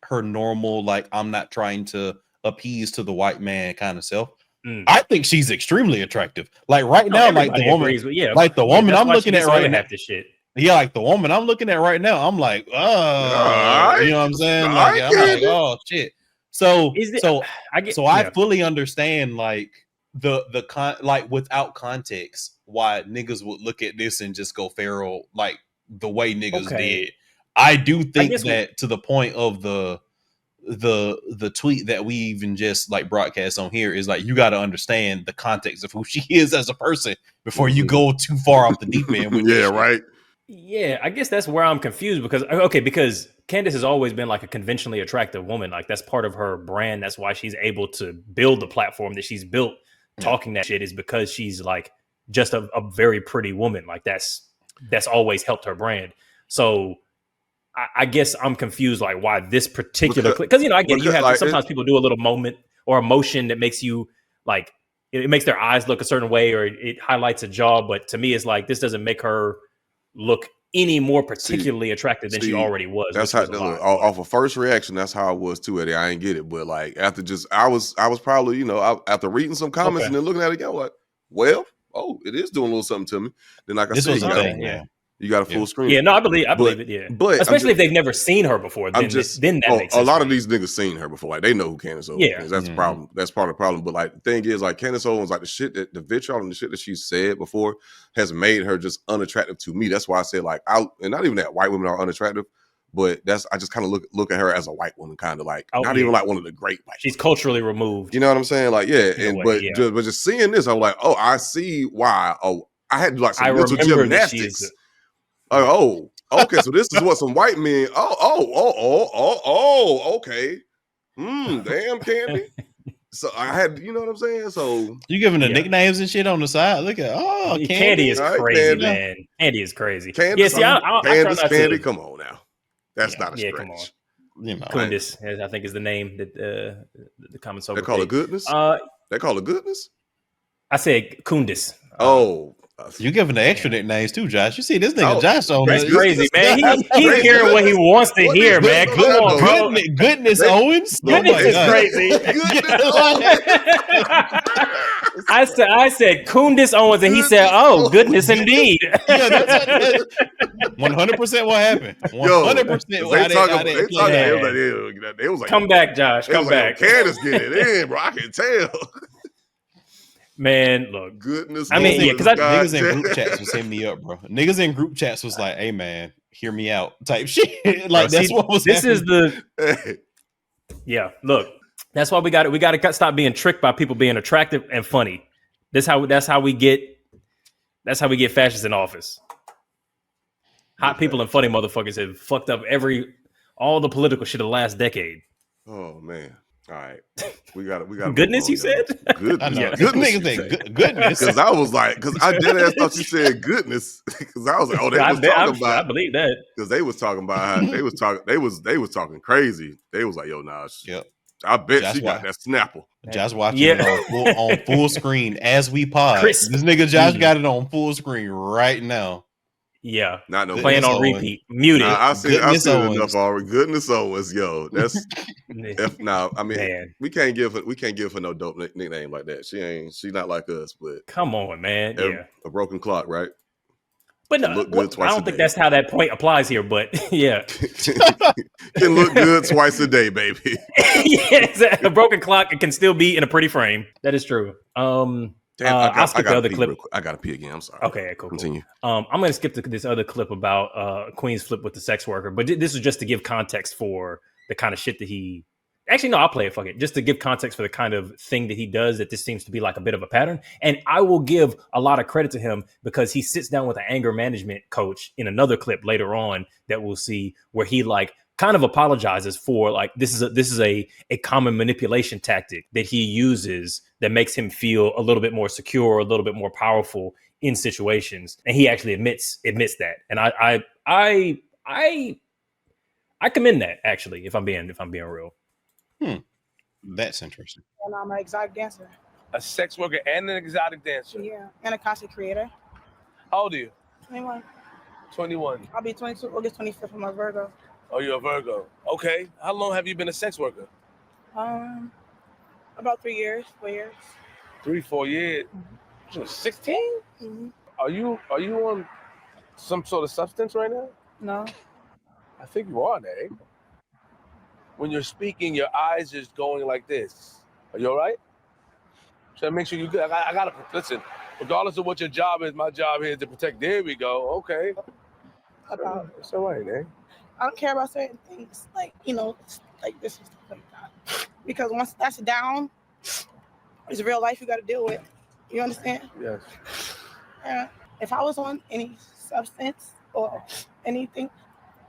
her normal, like I'm not trying to appease to the white man kind of self. I think she's extremely attractive. Like right now, like the woman, like the woman I'm looking at right now. This shit. Yeah, like the woman I'm looking at right now, I'm like, oh, you know what I'm saying? Like, I'm like, oh shit. So I fully understand like like without context why niggas would look at this and just go feral like the way niggas did. I do think that to the point of the tweet that we even just like broadcast on here is like you got to understand the context of who she is as a person before you go too far off the deep end. Yeah, right. Yeah, I guess that's where I'm confused because Candace has always been like a conventionally attractive woman. Like that's part of her brand. That's why she's able to build the platform that she's built. Talking that shit is because she's like just a very pretty woman. Like that's always helped her brand. So I guess I'm confused, like why this particular clip? Because I get you have to, sometimes people do a little moment or emotion that makes you like it makes their eyes look a certain way or it highlights a jaw. But to me, it's like this doesn't make her look any more particularly attractive than she already was. That's how off of first reaction. That's how I was too, Eddie. I ain't get it, but like after I was probably after reading some comments and then looking at it again, like, well, it is doing a little something to me. Then like I said, you got a full screen. Yeah, no, I believe it. Yeah, but especially if they've never seen her before, then that makes sense. A lot of these niggas seen her before. Like they know who Candace Owens is. That's the problem. That's part of the problem. But like the thing is, like Candace Owens, like the vitriol and the shit that she said before has made her just unattractive to me. That's why I said like and not even that white women are unattractive, but I just kind of look at her as a white woman, kind of like even like one of the great white. She's culturally removed. You know what I'm saying? Like but just seeing this, I'm like, I see why. I had to like some mental gymnastics. Okay. So this is what some white men. Okay. Damn, Candy. So I had, you know what I'm saying? So you giving the nicknames and shit on the side. Look at Candy is crazy, man. Candy is crazy. Candy, I try not Candy. Come on now, that's not a stretch. Come on. Kundis, I think is the name that the comments over. They call it goodness. They call it goodness. I said Kundis. You giving the extra nicknames too, Josh. You see this nigga Josh on that's crazy, man. He's hearing what he wants to hear, man. Come on, bro. Goodness Owens. Goodness is crazy. I said Kundis Owens, and he said, "Oh, goodness indeed." 100% what happened. 100%. They was like, "Come back, Josh. Come back." Candace get it in, bro. I can tell. Man, look. Goodness. I mean, because niggas in group chats was hitting me up, bro. Niggas in group chats was like, "Hey, man, hear me out," type shit. Like that's what was. This happening. is the. Look, that's why we got to stop being tricked by people being attractive and funny. That's how we get fascists in office. Hot people and funny motherfuckers have fucked up all the political shit of the last decade. Oh man. All right, we got goodness. You said goodness. Goodness. Because I was like, because I did ask thought you said goodness. Because I was like, they was talking about. I believe that because they was talking about how they was talking. They was talking crazy. They was like, yo, nah. Yep. I bet she got that Snapple. Josh watching it on full screen as we pod. This nigga Josh got it on full screen right now. Yeah, not no playing on repeat, muted. I see enough already. Goodness Owens, yo, that's I mean, man. we can't give her no dope nickname like that. She's not like us. But come on, man, a broken clock, right? But no, I don't think that's how that point applies here. But yeah, can look good twice a day, baby. Yeah, a broken clock can still be in a pretty frame. That is true. Damn, I'll skip the other clip. I gotta pee again. I'm sorry. Okay, cool. Continue. I'm gonna skip this other clip about Queen's flip with the sex worker, but this is just to give context for the kind of shit that he. Actually, no, I'll play it. Fuck it. Just to give context for the kind of thing that he does. That this seems to be like a bit of a pattern, and I will give a lot of credit to him because he sits down with an anger management coach in another clip later on that we'll see where he like kind of apologizes for like this is a common manipulation tactic that he uses that makes him feel a little bit more secure, a little bit more powerful in situations, and he actually admits that. And I commend that actually. If I'm being real. That's interesting. And I'm an exotic dancer. A sex worker and an exotic dancer. Yeah, and a content creator. How old are you? 21. 21. I'll be 22 August 25th. I'm a Virgo. Oh, you're a Virgo. Okay. How long have you been a sex worker? About 3 years, 4 years. 3-4 years. Mm-hmm. You're 16? Mm-hmm. Are you on some sort of substance right now? No. I think you are, Nate. When you're speaking, your eyes just going like this. Are you all right? So make sure you're good. I gotta listen. Regardless of what your job is, my job here is to protect. There we go. Okay. It's all right, eh? I don't care about certain things, like like this and stuff like that. Because once that's down, it's real life you got to deal with. You understand? Yes. If I was on any substance or anything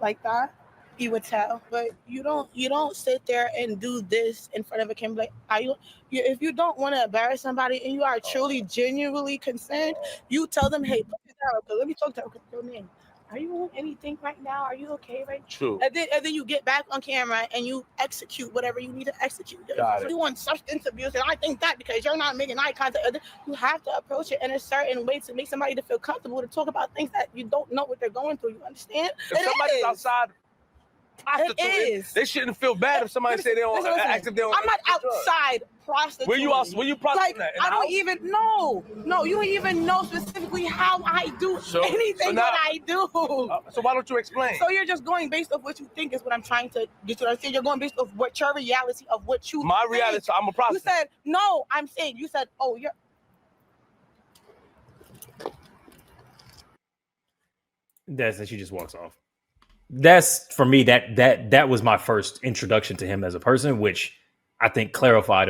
like that, you would tell, but you don't sit there and do this in front of a camera. Like, if you don't want to embarrass somebody and you are truly genuinely concerned, you tell them, hey, put this down, let me talk to your name. Are you on anything right now? Are you okay right now? True. And then you get back on camera and you execute whatever you need to execute. If you want substance abuse, and I think that because you're not making eye contact, you have to approach it in a certain way to make somebody to feel comfortable to talk about things that you don't know what they're going through. You understand? If somebody's outside prostituting, they shouldn't feel bad if somebody say they don't act if they don't. I'm not outside prostituting. Where you prostituting at? I don't even know. No, you don't even know specifically how I do anything that I do. So why don't you explain? So you're just going based off what you think is what I'm trying to get you to understand. You're going based off what your reality of what you My reality, so I'm a prostitute. You said, no, I'm saying, you said, oh, you're. That's that she just walks off. That's for me. That was my first introduction to him as a person, which I think clarified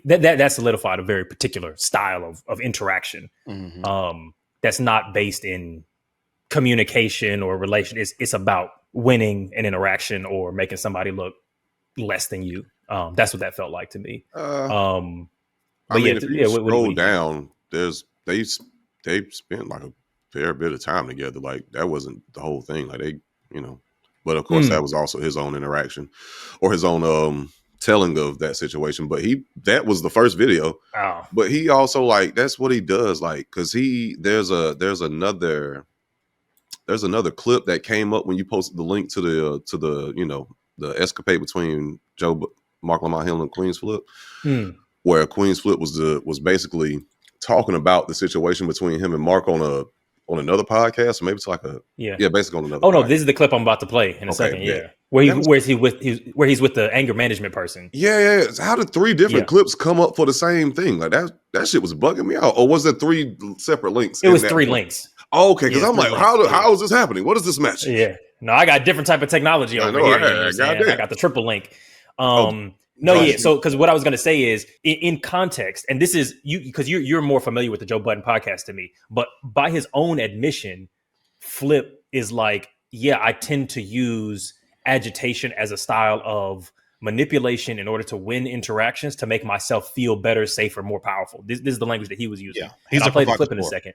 that solidified a very particular style of interaction. Mm-hmm. That's not based in communication or relation. It's about winning an interaction or making somebody look less than you. That's what that felt like to me. I mean, if you scroll down, they spent like a fair bit of time together. Like that wasn't the whole thing. Like they, but of course that was also his own interaction or his own telling of that situation. But that was the first video. Oh. But he also like that's what he does. Like because there's another clip that came up when you posted the link to the escapade between Marc Lamont Hill and Queen's Flip, where Queen's Flip was basically talking about the situation between him and Marc on another podcast, or maybe it's like basically on another. Oh no, this is the clip I'm about to play in a second. Yeah, where he's with the anger management person. Yeah. How did 3 different clips come up for the same thing? Like that shit was bugging me out. Or was it 3 separate links? It was 3 links. Oh, okay, because I'm like, how is this happening? What is this match? Yeah, no, I got different type of technology over here. I got the triple link. So because what I was going to say is in context, and this is because you're more familiar with the Joe Budden podcast to me, but by his own admission, Flip is like, I tend to use agitation as a style of manipulation in order to win interactions to make myself feel better, safer, more powerful. This is the language that he was using. Yeah, I'll play the clip in a second.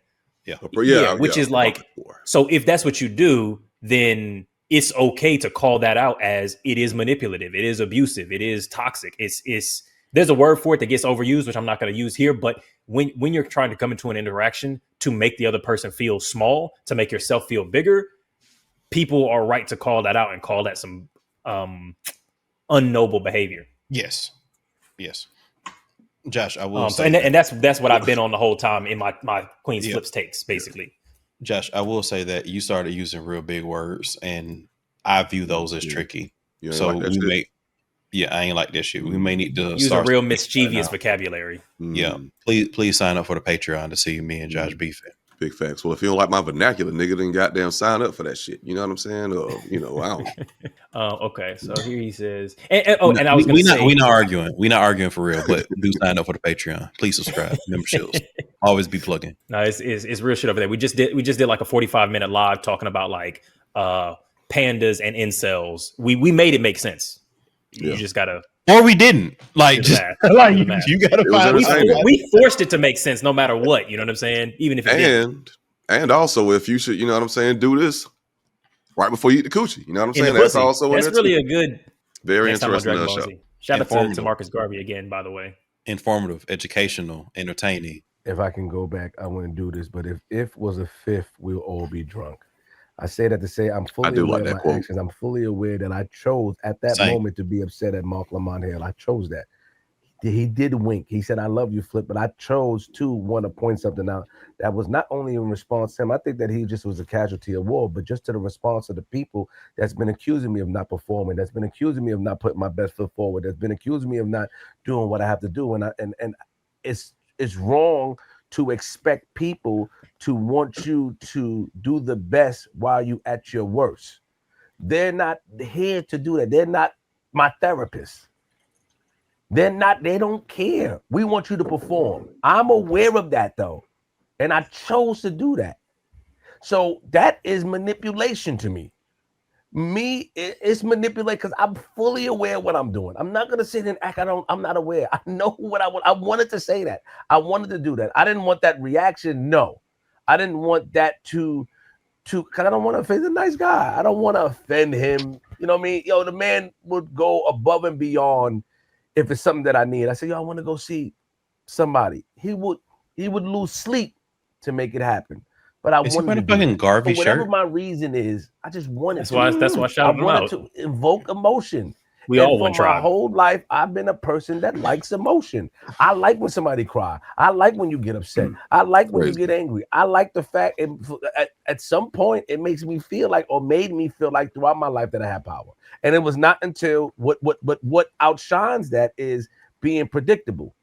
Which is like, so if that's what you do, then it's okay to call that out as it is manipulative, it is abusive, it is toxic. It's there's a word for it that gets overused, which I'm not going to use here. But when you're trying to come into an interaction to make the other person feel small, to make yourself feel bigger, people are right to call that out and call that some unnoble behavior. Yes. Josh, I will say, and that's what I've been on the whole time in my Queen's Flips takes, basically. Josh, I will say that you started using real big words, and I view those as tricky. So I ain't like this shit. We may need to use a real mischievous vocabulary. Yeah, please sign up for the Patreon to see me and Josh beefing. Big facts. Well, if you don't like my vernacular, nigga, then goddamn sign up for that shit. You know what I'm saying? Or I don't. Okay. So here he says, and I was going to say, we're not arguing. We're not arguing for real, but do sign up for the Patreon. Please subscribe. Memberships. Always be plugging. No, it's real shit over there. We just did like a 45-minute live talking about like pandas and incels. We made it make sense. You just gotta. Or we didn't. Like, just, like you gotta find. We forced it to make sense no matter what. You know what I'm saying? Even if it didn't. And also, if you should, you know what I'm saying, do this right before you eat the coochie. You know what I'm saying? That's also that's really a good. Very interesting show. Shout out to Marcus Garvey again, by the way. Informative, educational, entertaining. If I can go back, I wouldn't do this. But if was a fifth, we'll all be drunk. I say that to say I'm fully aware of my actions. I'm fully aware that I chose at that moment to be upset at Marc Lamont Hill. I chose that. He did wink. He said, "I love you, Flip," but I chose to want to point something out that was not only in response to him. I think that he just was a casualty of war, but just to the response of the people that's been accusing me of not performing, that's been accusing me of not putting my best foot forward, that's been accusing me of not doing what I have to do. And it's wrong to expect people to want you to do the best while you at your worst. They're not here to do that. They're not my therapists. They don't care. We want you to perform. I'm aware of that though. And I chose to do that. So that is manipulation to me. it's manipulate because I'm fully aware of what I'm doing. I'm not gonna sit and act. I'm not aware. I know what I want. I wanted to say that. I wanted to do that. I didn't want that reaction. No, I didn't want that to because I don't want to offend a nice guy. I don't want to offend him. You know what I mean? The man would go above and beyond if it's something that I need. I say, I want to go see somebody. He would lose sleep to make it happen. But I wanted to fucking Garvey whatever shirt. my reason is, I just wanted that's why I shouted him out. To invoke emotion. We all went my whole life, I've been a person that likes emotion. I like when somebody cry. I like when you get upset. I like when you get angry. I like the fact at some point it makes me feel like, or made me feel like throughout my life that I have power. And it was not until what outshines that is being predictable.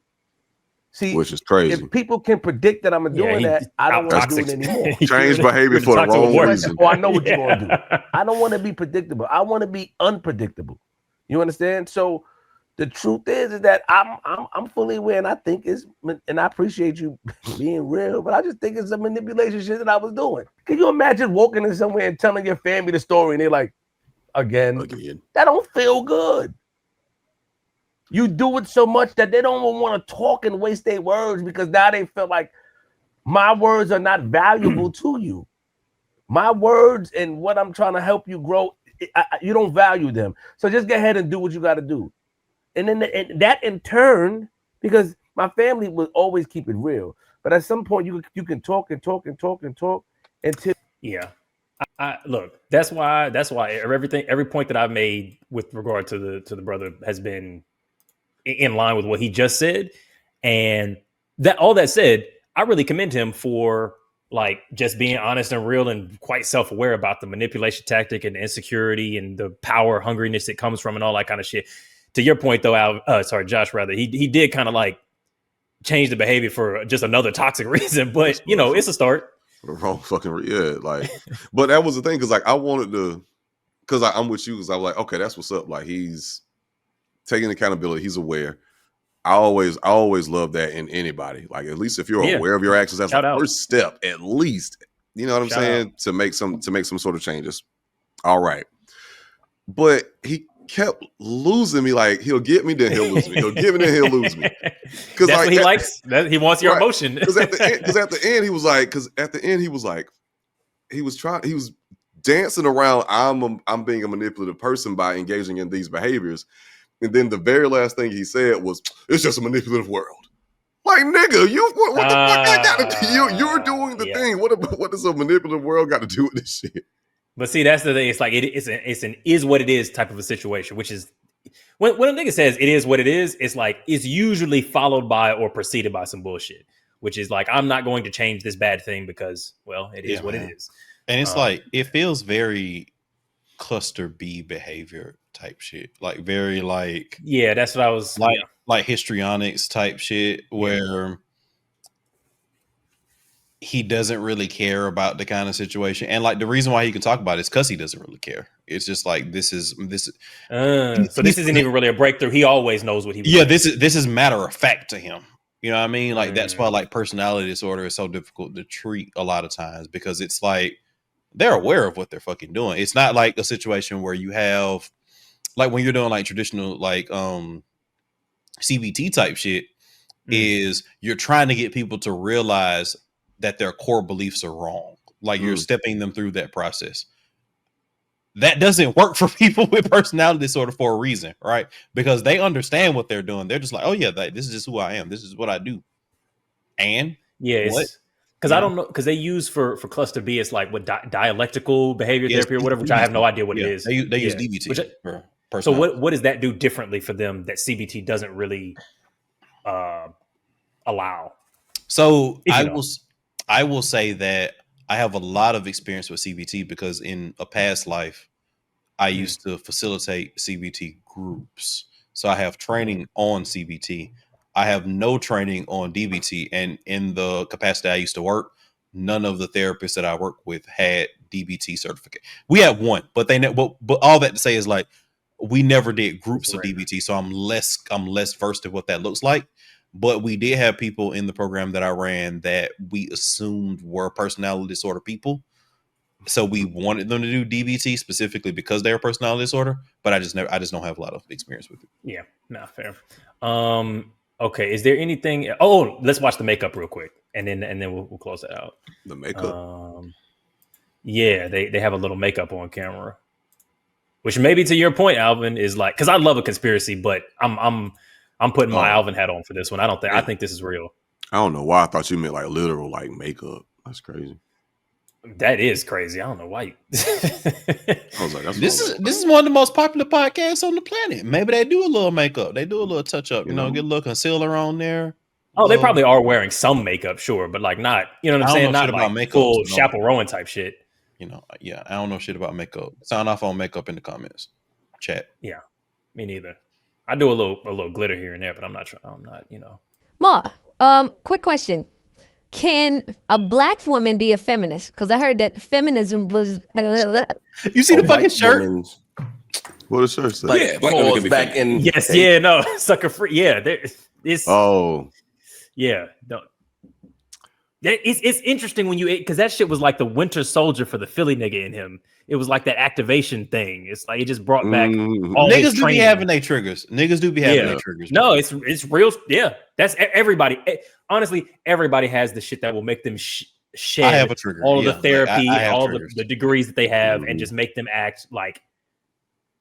See, which is crazy. If people can predict that I'm doing that, I don't want to do it anymore. Change behavior for the wrong reason. I know what you're going to do. I don't want to be predictable. I want to be unpredictable. You understand? So the truth is that I'm fully aware, and I think and I appreciate you being real, but I just think it's a manipulation shit that I was doing. Can you imagine walking in somewhere and telling your family the story, and they're like, again. That don't feel good. You do it so much that they don't even want to talk and waste their words because now they feel like my words are not valuable to you. My words and what I'm trying to help you grow, you don't value them. So just go ahead and do what you got to do. And then that in turn, because my family will always keep it real. But at some point, you can talk until look. That's why every point that I've made with regard to the brother has been in line with what he just said. And that all that said, I really commend him for like just being honest and real and quite self-aware about the manipulation tactic and the insecurity and the power hungriness that comes from and all that kind of shit. To your point though, Josh, rather, he did kind of like change the behavior for just another toxic reason, but it's a start. For the wrong fucking but that was the thing, because like I wanted to, because I'm with you, because I was like, okay, that's what's up. Like he's taking accountability, he's aware. I always love that in anybody. Like at least if you're aware of your actions, that's the first step, at least. You know what I'm saying? To make some sort of changes. All right. But he kept losing me. Like he'll get me, then he'll lose me. He'll get me, then he'll lose me. Because that's what he likes. He wants your emotion. Because at the end he was like, he was dancing around. I'm being a manipulative person by engaging in these behaviors. And then the very last thing he said was, "It's just a manipulative world." Like, nigga, what the fuck I got to do? You're doing the thing. What does a manipulative world got to do with this shit? But see, that's the thing. It's like it's an is what it is type of a situation, which is when a nigga says it is what it is, it's like it's usually followed by or preceded by some bullshit, which is like, I'm not going to change this bad thing because, well, it is what it is. And it's like, it feels very cluster B behavior type shit, like very like, yeah, that's what I was like histrionics type shit, where he doesn't really care about the kind of situation. And like the reason why he can talk about it is because he doesn't really care. It's just like this is so this isn't even really a breakthrough. He always knows what he wants. Yeah, this is matter of fact to him. You know what I mean? Like that's why like personality disorder is so difficult to treat a lot of times, because it's like they're aware of what they're fucking doing. It's not like a situation where you have like when you're doing like traditional like CBT type shit, is you're trying to get people to realize that their core beliefs are wrong. Like you're stepping them through that process. That doesn't work for people with personality disorder for a reason, right? Because they understand what they're doing. They're just like, oh yeah, this is just who I am. This is what I do. And because I don't know, because they use for cluster B, it's like what dialectical behavior therapy or whatever, which I have no idea what it is. They use DBT. So what does that do differently for them that CBT doesn't really allow? So I will say that I have a lot of experience with CBT because in a past life, I used to facilitate CBT groups. So I have training on CBT. I have no training on DBT. And in the capacity I used to work, none of the therapists that I work with had DBT certificate. We had one, but but all that to say is like, we never did groups of DBT. So I'm less versed in what that looks like. But we did have people in the program that I ran that we assumed were personality disorder people. So we wanted them to do DBT specifically because they're a personality disorder, but I just don't have a lot of experience with it. Yeah, not fair. Okay, is there anything? Oh, let's watch the makeup real quick, and then we'll close it out. The makeup. Yeah, they have a little makeup on camera, which maybe to your point, Alvin, is like, because I love a conspiracy, but I'm putting my Alvin hat on for this one. I think this is real. I don't know why I thought you meant like literal like makeup. That's crazy. That is crazy. I don't know why. I was like, this is one of the most popular podcasts on the planet. Maybe they do a little makeup. They do a little touch up. You know, get a little concealer on there. Oh, they probably are wearing some makeup, sure, but like not. You know what I'm saying? Not like makeup, full chaperone type shit. You know, yeah. I don't know shit about makeup. Sign off on makeup in the comments. Chat. Yeah, me neither. I do a little glitter here and there, but I'm not. You know. Ma, quick question. Can a black woman be a feminist? Because I heard that feminism was. You see the fucking shirt? What does shirt say? Yeah, black women can be back in. Yes, yeah, no, sucker free. Yeah, it's. Oh. Yeah, no. It's interesting when because that shit was like the Winter Soldier for the Philly nigga in him. It was like that activation thing. It's like it just brought back all niggas do be having their triggers. Niggas do be having their triggers. No, it's real. Yeah, that's everybody. Honestly, everybody has the shit that will make them shed. I have a trigger. All of the therapy, all the degrees that they have, and just make them act like,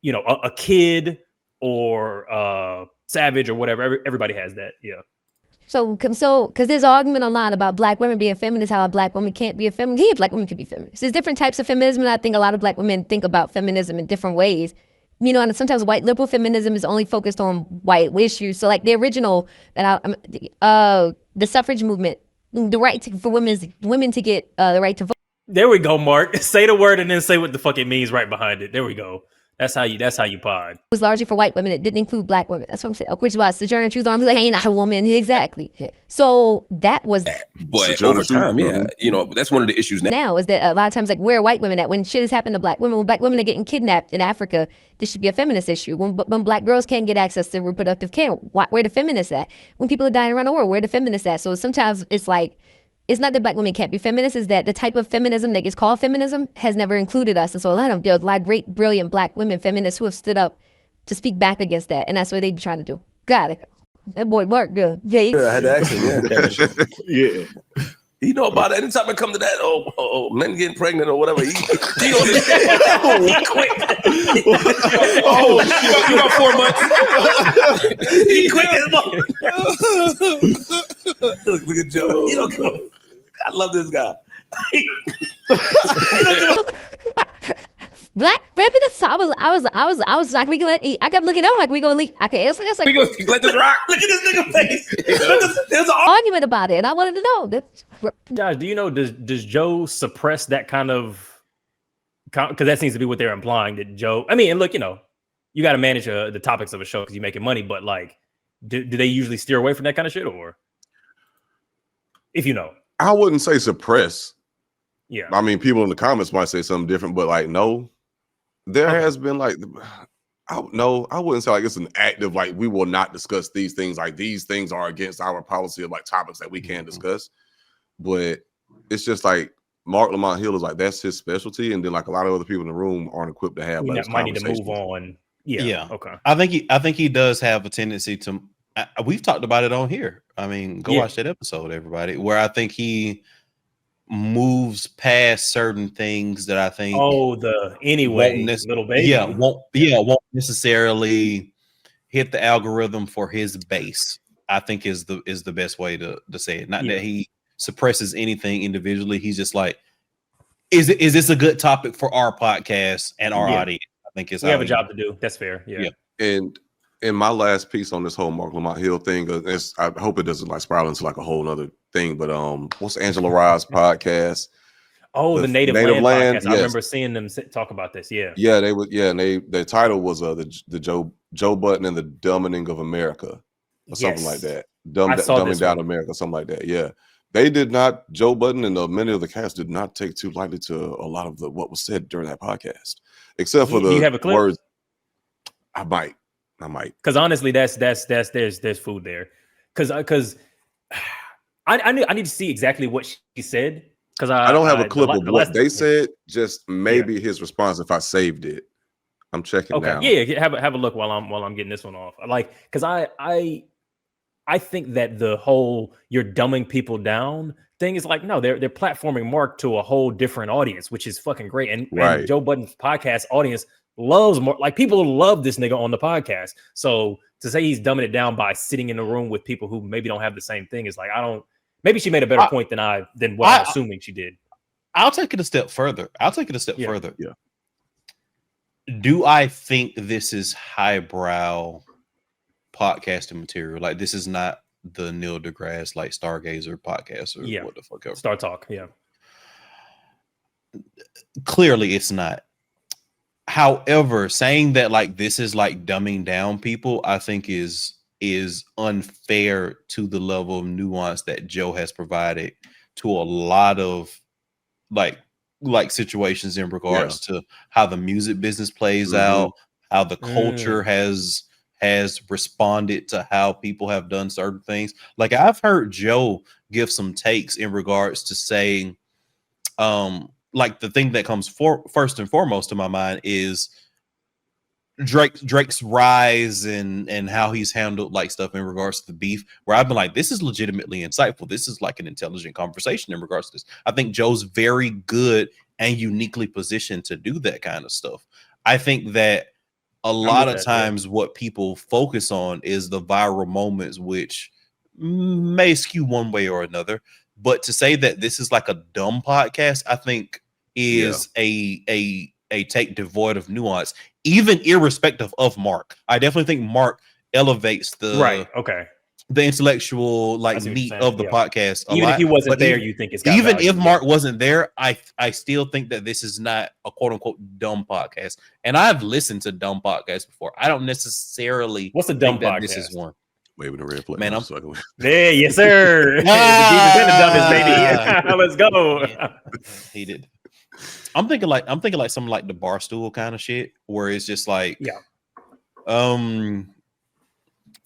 you know, a kid or savage or whatever. Everybody has that. Yeah. So, because there's argument online about black women being feminists, how a black woman can't be a feminist. Yeah, black women can be feminists. There's different types of feminism, and I think a lot of black women think about feminism in different ways. You know, and sometimes white liberal feminism is only focused on white issues. So, like the original, the suffrage movement, the right for women to get the right to vote. There we go, Mark. Say the word and then say what the fuck it means right behind it. There we go. That's how you pod. It was largely for white women. It didn't include black women. That's what I'm saying. Which was Sojourner Truth Arms. Like, I ain't not a woman. Exactly. So that was. But over time, yeah, you know, that's one of the issues now is that a lot of times, like, where are white women at? When shit has happened to black women, when black women are getting kidnapped in Africa, this should be a feminist issue. When black girls can't get access to reproductive care, where the feminists at? When people are dying around the world, where the feminists at? So sometimes it's like, it's not that black women can't be feminists, it's that the type of feminism that gets called feminism has never included us. And so there's a lot of great, brilliant black women feminists who have stood up to speak back against that. And that's what they be trying to do. Got it. That boy Mark good. Yeah, I had to ask him, yeah. You know about it. Anytime I come to that, men getting pregnant or whatever, he on this he quit. You got 4 months. He quit his Look at Joe. You know, I love this guy. Black feminists. I was like, we gonna let. I kept looking at him like we gonna leave. Okay, it's like we gonna let this rock. Look at this nigga face. There's an argument about it, and I wanted to know. Josh, do you know does Joe suppress that kind of? Because that seems to be what they're implying that Joe. I mean, and look, you know, you got to manage the topics of a show because you're making money, but like, do they usually steer away from that kind of shit, or if you know? I wouldn't say suppress. Yeah, I mean, people in the comments might say something different, but like, no. There has been like, I wouldn't say like it's an active, like we will not discuss these things. Like these things are against our policy of like topics that we can discuss. But it's just like Mark Lamont Hill is like, that's his specialty. And then like a lot of other people in the room aren't equipped to have. Might need to move on. Yeah. Okay. I think he does have a tendency to, we've talked about it on here. I mean, go watch that episode, everybody, where I think he moves past certain things that I think little baby won't necessarily hit the algorithm for his base. I think is the best way to say it. Not that he suppresses anything individually. He's just like, is this a good topic for our podcast and our audience? I think we have a job to do. That's fair. Yeah. And in my last piece on this whole Mark Lamont Hill thing, I hope it doesn't like spiral into like a whole other thing. But what's Angela Rye's podcast? Oh, the Native Land podcast. Yes. I remember seeing them talk about this. Yeah, they would. Yeah, and their title was the Joe Budden and the Dumbing of America, or something like that. Dumbing down America, something like that. Yeah, they did not. Joe Budden and many of the cast did not take too lightly to a lot of what was said during that podcast, except for the you have a clip? Words. I might. Because honestly, there's food there. Because I need to see exactly what she said. Because I don't have a clip of what they said. Just maybe his response if I saved it. I'm checking now. Yeah. Have a look while I'm getting this one off. Like, because I think that the whole you're dumbing people down thing is like, no, they're platforming Mark to a whole different audience, which is fucking great. And Joe Budden's podcast audience loves Mark. Like, people love this nigga on the podcast. So to say he's dumbing it down by sitting in a room with people who maybe don't have the same thing is like, maybe she made a better point than what I'm assuming she did. I'll take it a step further. Further. Yeah. Do I think this is highbrow podcasting material? Like, this is not the Neil deGrasse like Stargazer podcast or what the fuck ever. Star Talk, yeah. Clearly it's not. However, saying that like this is like dumbing down people, I think is unfair to the level of nuance that Joe has provided to a lot of like situations in regards to how the music business plays out, how the culture has responded to how people have done certain things. Like, I've heard Joe give some takes in regards to saying, like, the thing that comes first and foremost to my mind is Drake's rise and how he's handled like stuff in regards to the beef, where I've been like, this is legitimately insightful. This is like an intelligent conversation in regards to this. I think Joe's very good and uniquely positioned to do that kind of stuff. I think that a lot of times what people focus on is the viral moments, which may skew one way or another. But to say that this is like a dumb podcast, I think is a take devoid of nuance, even irrespective of Mark. I definitely think Mark elevates the the intellectual like meat of the podcast. Even if he wasn't there, you think it's got even value, if Mark wasn't there, I still think that this is not a quote unquote dumb podcast. And I've listened to dumb podcasts before. I don't necessarily. What's a dumb podcast? This is one. Waving a red flag. Man, I'm struggling. There, yes, sir. The deepest and the dumbest, baby. Let's go. He did. I'm thinking like something like the Barstool kind of shit, where it's just like,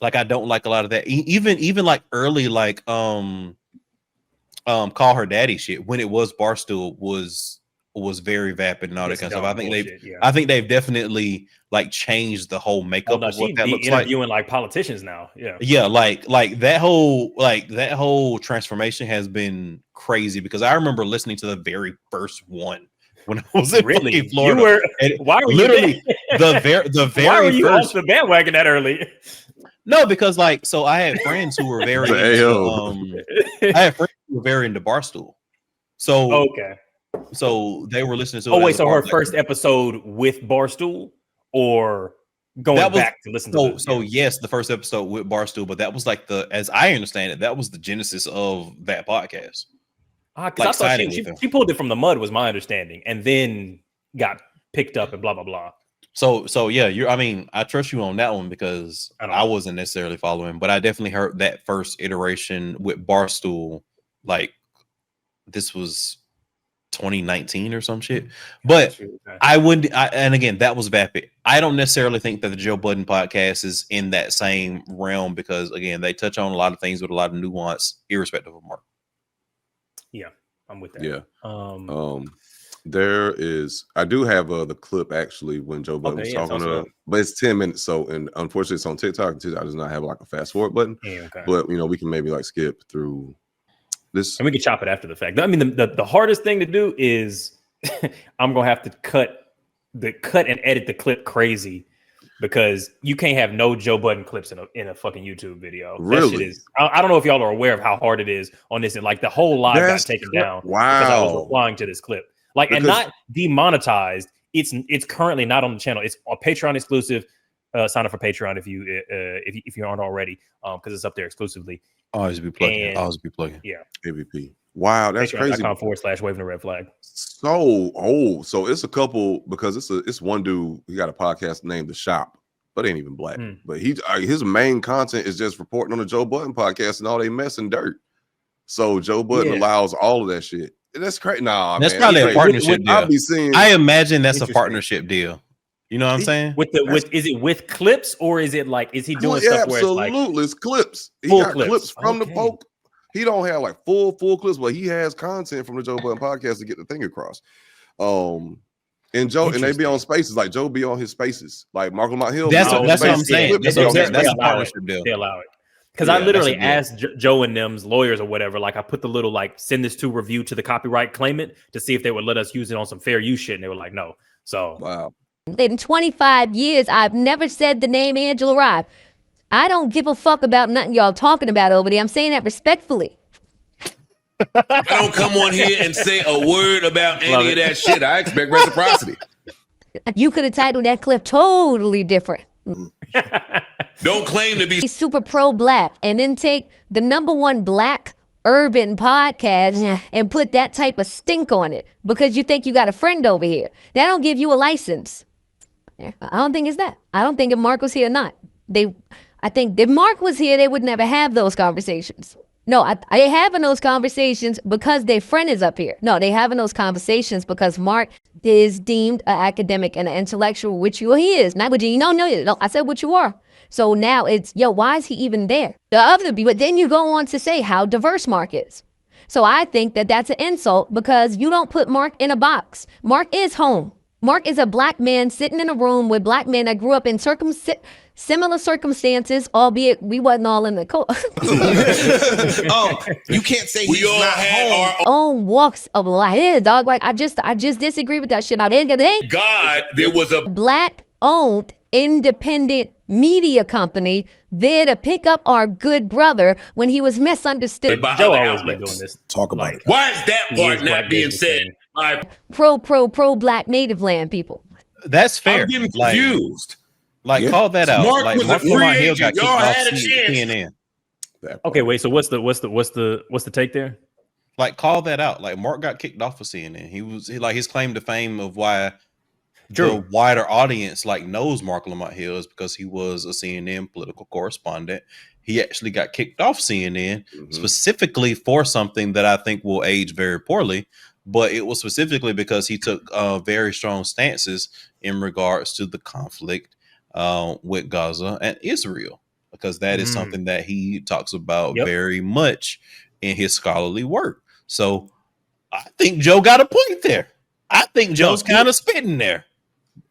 like I don't like a lot of that. Even like early like Call Her Daddy shit, when it was Barstool, was very vapid and all that kind of stuff. I think they've definitely like changed the whole makeup of what that looks like. Interviewing like politicians now. Like that whole transformation has been crazy, because I remember listening to the very first one when I was in fucking Florida. Why were literally you the very why were you first off the bandwagon that early? No, because like, so I had friends who were very into Barstool. So so they were listening to. Oh wait, so her first episode with Barstool, or going back to listen to? So yes, the first episode with Barstool, but that was like as I understand it, that was the genesis of that podcast. Because I thought she pulled it from the mud, was my understanding, and then got picked up and blah blah blah. So yeah, I mean, I trust you on that one, because I wasn't necessarily following, but I definitely heard that first iteration with Barstool. Like, this was 2019 or some shit. But and again, that was vapid. I don't necessarily think that the Joe Budden podcast is in that same realm, because again, they touch on a lot of things with a lot of nuance, irrespective of Mark. Yeah, I'm with that. Yeah. I do have the clip actually when Joe Budden was talking to her, but it's 10 minutes. So, and unfortunately it's on TikTok. TikTok does not have like a fast forward button, but we can maybe like skip through this. And we can chop it after the fact. I mean, the hardest thing to do is I'm going to have to cut and edit the clip crazy, because you can't have no Joe Budden clips in a fucking YouTube video. Really? That shit is, I don't know if y'all are aware of how hard it is on this. And like the whole live got taken down because I was replying to this clip. Like, and not demonetized. It's currently not on the channel. It's a Patreon exclusive. Sign up for Patreon if you aren't already, because it's up there exclusively. Always be plugging. Yeah. AVP. Wow, that's crazy. Patreon.com/waving the red flag. So it's a couple, because it's one dude. He got a podcast named The Shop, but ain't even black. But his main content is just reporting on the Joe Budden podcast and all they mess and dirt. So Joe Budden allows all of that shit. That's crazy. Nah, that's man, probably a partnership deal. I imagine that's a partnership deal. You know what I'm saying? Is it with clips, or is it like, is he doing stuff where it's like it's clips? He got clips from the folk. He don't have like full clips, but he has content from the Joe Budden podcast to get the thing across. And Joe, and they be on spaces, like Joe be on his spaces, like Mark Lamont Hill. That's what I'm saying. That's a partnership deal. They allow it. Because I literally asked Joe and them's lawyers or whatever, like I put the little like send this to review to the copyright claimant to see if they would let us use it on some fair use shit, and they were like, no. So wow. In 25 years, I've never said the name Angela Rye. I don't give a fuck about nothing y'all talking about over there. I'm saying that respectfully. I don't come on here and say a word about any of that shit. I expect reciprocity. You could have titled that clip totally different. Don't claim to be super pro-black and then take the #1 black urban podcast and put that type of stink on it because you think you got a friend over here. That don't give you a license. I don't think it's that. I don't think if Mark was here or not. I think if Mark was here, they would never have those conversations. No, they having those conversations because their friend is up here. No, they having those conversations because Mark is deemed an academic and an intellectual, which he is. Not what you know. No, I said what you are. So now it's, why is he even there? But then you go on to say how diverse Mark is. So I think that that's an insult because you don't put Mark in a box. Mark is home. Mark is a black man sitting in a room with black men that grew up in similar circumstances, albeit we wasn't all in the you can't say we all had our own walks of life. Yeah, dog. Like I just disagree with that shit. Now, God, there was a black-owned independent media company there to pick up our good brother when he was misunderstood. Joe always been doing this. Talk about it. Why is that part not being said? Pro black native land people. That's fair. I'm getting confused. Call that out. Mark was a free agent. Y'all had a chance. CNN. Okay, wait. So what's the take there? Like, call that out. Like, Mark got kicked off of CNN. His claim to fame of why the wider audience knows Marc Lamont Hill is because he was a CNN political correspondent. He actually got kicked off CNN specifically for something that I think will age very poorly. But it was specifically because he took very strong stances in regards to the conflict with Gaza and Israel, because that is something that he talks about very much in his scholarly work. So I think Joe got a point there. I think Joe's kind of spitting there.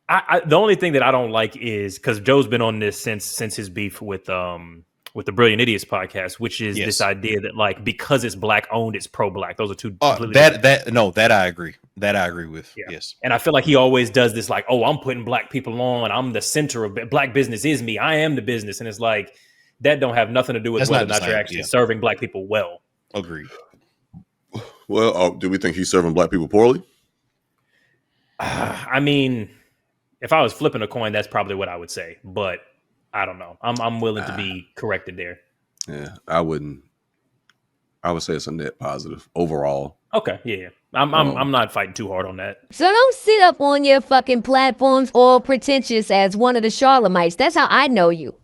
The only thing that I don't like is because Joe's been on this since his beef with the Brilliant Idiots podcast, which is this idea that because it's black owned, it's pro black. Those are two completely that I agree. That I agree with. Yeah. Yes. And I feel like he always does this I'm putting black people on. I'm the center of black business is me. I am the business. And it's that don't have nothing to do with That's whether or not not you're actually serving black people well. Agreed. Well, do we think he's serving black people poorly? I mean, if I was flipping a coin, that's probably what I would say. But I don't know. I'm willing to be corrected there. Yeah, I wouldn't. I would say it's a net positive overall. Okay, yeah. I'm not fighting too hard on that. So don't sit up on your fucking platforms all pretentious as one of the Charlemites. That's how I know you.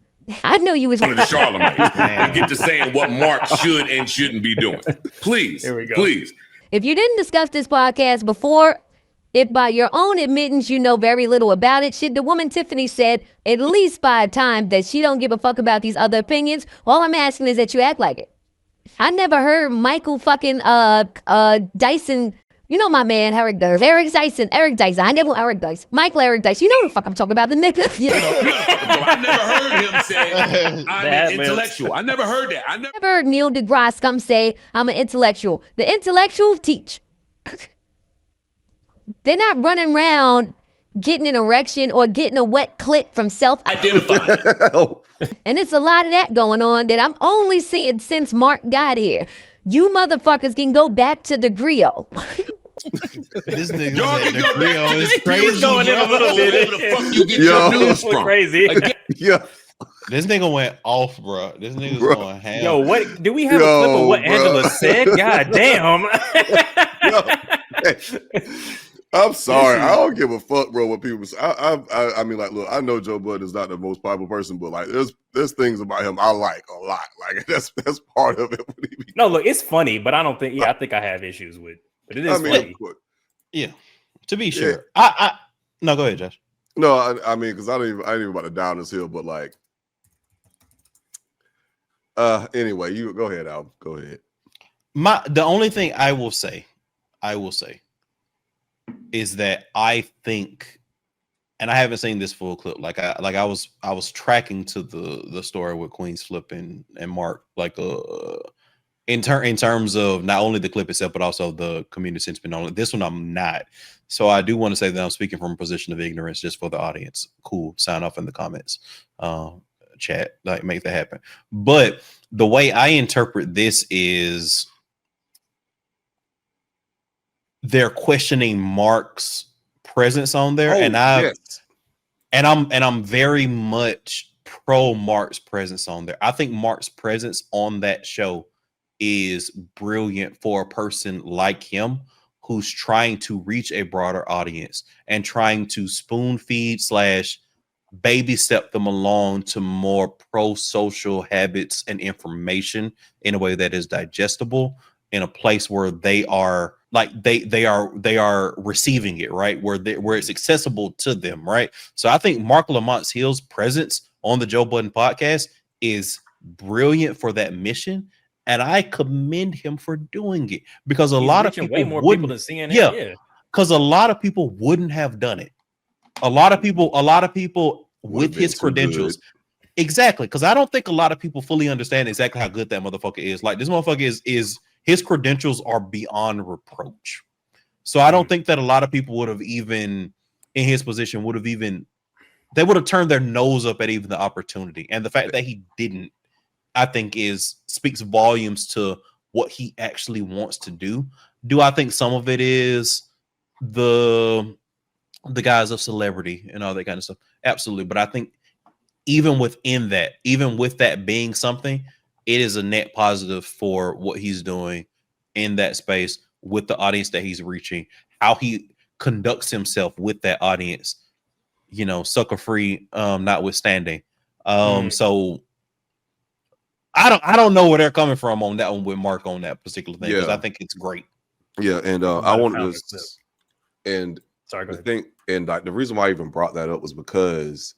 I know you as one of the Charlemites. And get to saying what Mark should and shouldn't be doing. Please, here we go. Please. If you didn't discuss this podcast before, if by your own admittance you know very little about it, shit, the woman Tiffany said at least 5 times that she don't give a fuck about these other opinions. All I'm asking is that you act like it. I never heard Michael fucking Dyson. You know my man, Eric Dyson. Eric Dyson. I never Eric Dyson. Michael Eric Dyson. You know the fuck I'm talking about, the nigga. I never heard him say I'm an intellectual. I never heard that. I never heard Neil deGrasse come say I'm an intellectual. The intellectual teach. They're not running around getting an erection or getting a wet clit from self-identifying. And it's a lot of that going on that I'm only seeing since Mark got here. You motherfuckers can go back to the griot. This nigga said the griot is crazy. Going in a little bit. Where the fuck you get your news from? Crazy. Yeah. This nigga went off, bro. This nigga's going ham. Yo, what? Do we have a clip of what Angela said? God damn. I'm sorry. I don't give a fuck, bro, what people say. I mean, look, I know Joe Budden is not the most popular person, but there's things about him I like a lot. That's part of it. No, look, it's funny, but I don't think. I think I have issues with. But it is funny. Yeah, to be sure. Yeah. No, go ahead, Josh. No, I mean, because I ain't even about to down this hill, but anyway, you go ahead, Al. Go ahead. The only thing I will say is that I think, and I haven't seen this full clip. I was tracking to the story with Queen's Flip and Mark, like in terms of not only the clip itself, but also the community sentiment on it. This one I'm not. So I do want to say that I'm speaking from a position of ignorance just for the audience. Cool. Sign off in the comments. Chat, like, make that happen. But the way I interpret this is they're questioning Mark's presence on there, I'm very much pro Mark's presence on there. I think Mark's presence on that show is brilliant for a person like him who's trying to reach a broader audience and trying to spoon feed / baby step them along to more pro-social habits and information in a way that is digestible, in a place where they are like they are receiving it, right, where it's accessible to them, right? So I think Marc Lamont Hill's presence on the Joe Budden podcast is brilliant for that mission, and I commend him for doing it, because a lot of people way more people than CNN. Yeah, because a lot of people wouldn't have done it. A lot of people with his credentials. Exactly. Because I don't think a lot of people fully understand exactly how good that motherfucker is. Like, this motherfucker is his credentials are beyond reproach. So I don't think that a lot of people would have even in his position they would have turned their nose up at even the opportunity. And the fact that he didn't, I think speaks volumes to what he actually wants to do. Do I think some of it is the guise of celebrity and all that kind of stuff? Absolutely. But I think even with that being something, it is a net positive for what he's doing in that space with the audience that he's reaching, how he conducts himself with that audience, sucker free, notwithstanding. So I don't know where they're coming from on that one with Mark on that particular thing, because I think it's great. Yeah, and I wanted to, and sorry, go ahead. The reason why I even brought that up was because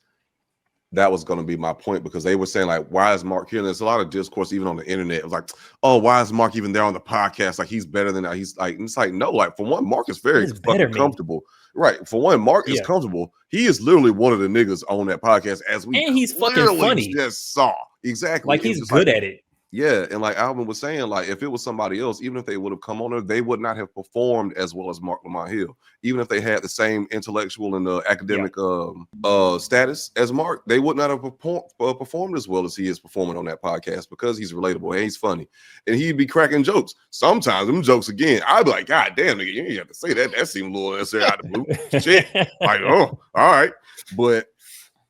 that was going to be my point, because they were saying, like, why is Mark here? And there's a lot of discourse even on the internet. It was like, oh, why is Mark even there on the podcast? Like, he's better than that. He's like, and it's like, no, like, for one, Mark is very fucking comfortable. Right. For one, Mark is comfortable. He is literally one of the niggas on that podcast, and he's fucking funny. Just saw exactly. Like, he's good at it. Yeah, and like Alvin was saying, like, if it was somebody else, even if they would have come on there, they would not have performed as well as Marc Lamont Hill. Even if they had the same intellectual and academic status as Mark, they would not have performed as well as he is performing on that podcast, because he's relatable and he's funny, and he'd be cracking jokes. Sometimes them jokes again, I'd be like, God damn, nigga, you ain't have to say that. That seemed a little necessary out of the blue. Shit, like, oh, all right, but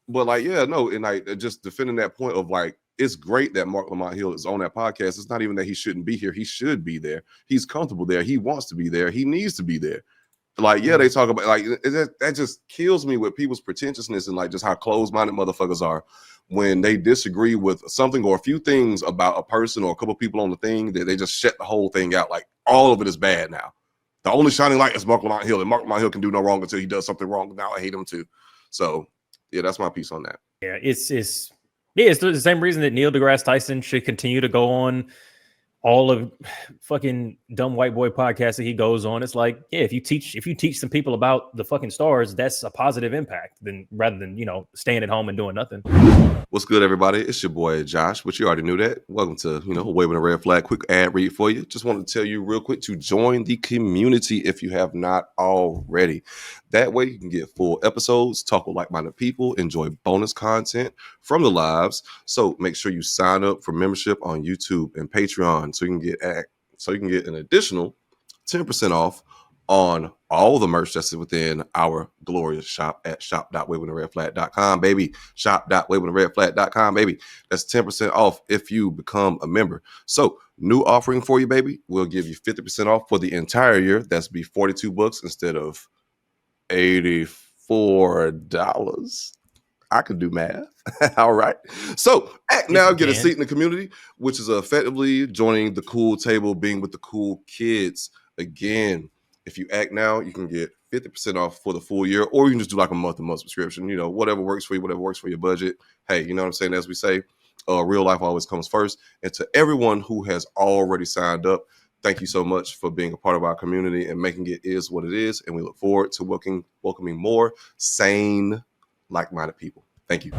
like, yeah, no, and like, just defending that point of, like, it's great that Marc Lamont Hill is on that podcast. It's not even that he shouldn't be here. He should be there. He's comfortable there. He wants to be there. He needs to be there. Like, yeah, they talk about, like, that just kills me with people's pretentiousness and, like, just how closed-minded motherfuckers are when they disagree with something or a few things about a person or a couple people on the thing, that they just shut the whole thing out. Like, all of it is bad now. The only shining light is Marc Lamont Hill, and Marc Lamont Hill can do no wrong until he does something wrong. Now I hate him too. So, yeah, that's my piece on that. Yeah, it's the same reason that Neil deGrasse Tyson should continue to go on all of fucking dumb white boy podcasts that he goes on. It's like, yeah, if you teach some people about the fucking stars, that's a positive impact, rather than staying at home and doing nothing. What's good, everybody? It's your boy Josh, but you already knew that. Welcome to Waving a Red Flag. Quick ad read for you. Just wanted to tell you real quick to join the community if you have not already. That way you can get full episodes, talk with like-minded people, enjoy bonus content from the lives. So make sure you sign up for membership on YouTube and Patreon so you can get an additional 10% off on all the merch that's within our glorious shop at shop.wavingtheredflag.com, baby. Shop.wavingtheredflag.com, baby. That's 10% off if you become a member. So, new offering for you, baby. We'll give you 50% off for the entire year. That's be $42 instead of $84. I can do math. All right. So act now, get a seat in the community, which is effectively joining the cool table, being with the cool kids. Again, if you act now, you can get 50% off for the full year, or you can just do like a month-to-month subscription. Whatever works for you, whatever works for your budget. Hey, you know what I'm saying? As we say, real life always comes first. And to everyone who has already signed up, Thank you so much for being a part of our community and making it is what it is. And we look forward to welcoming more sane, like-minded people. Thank you.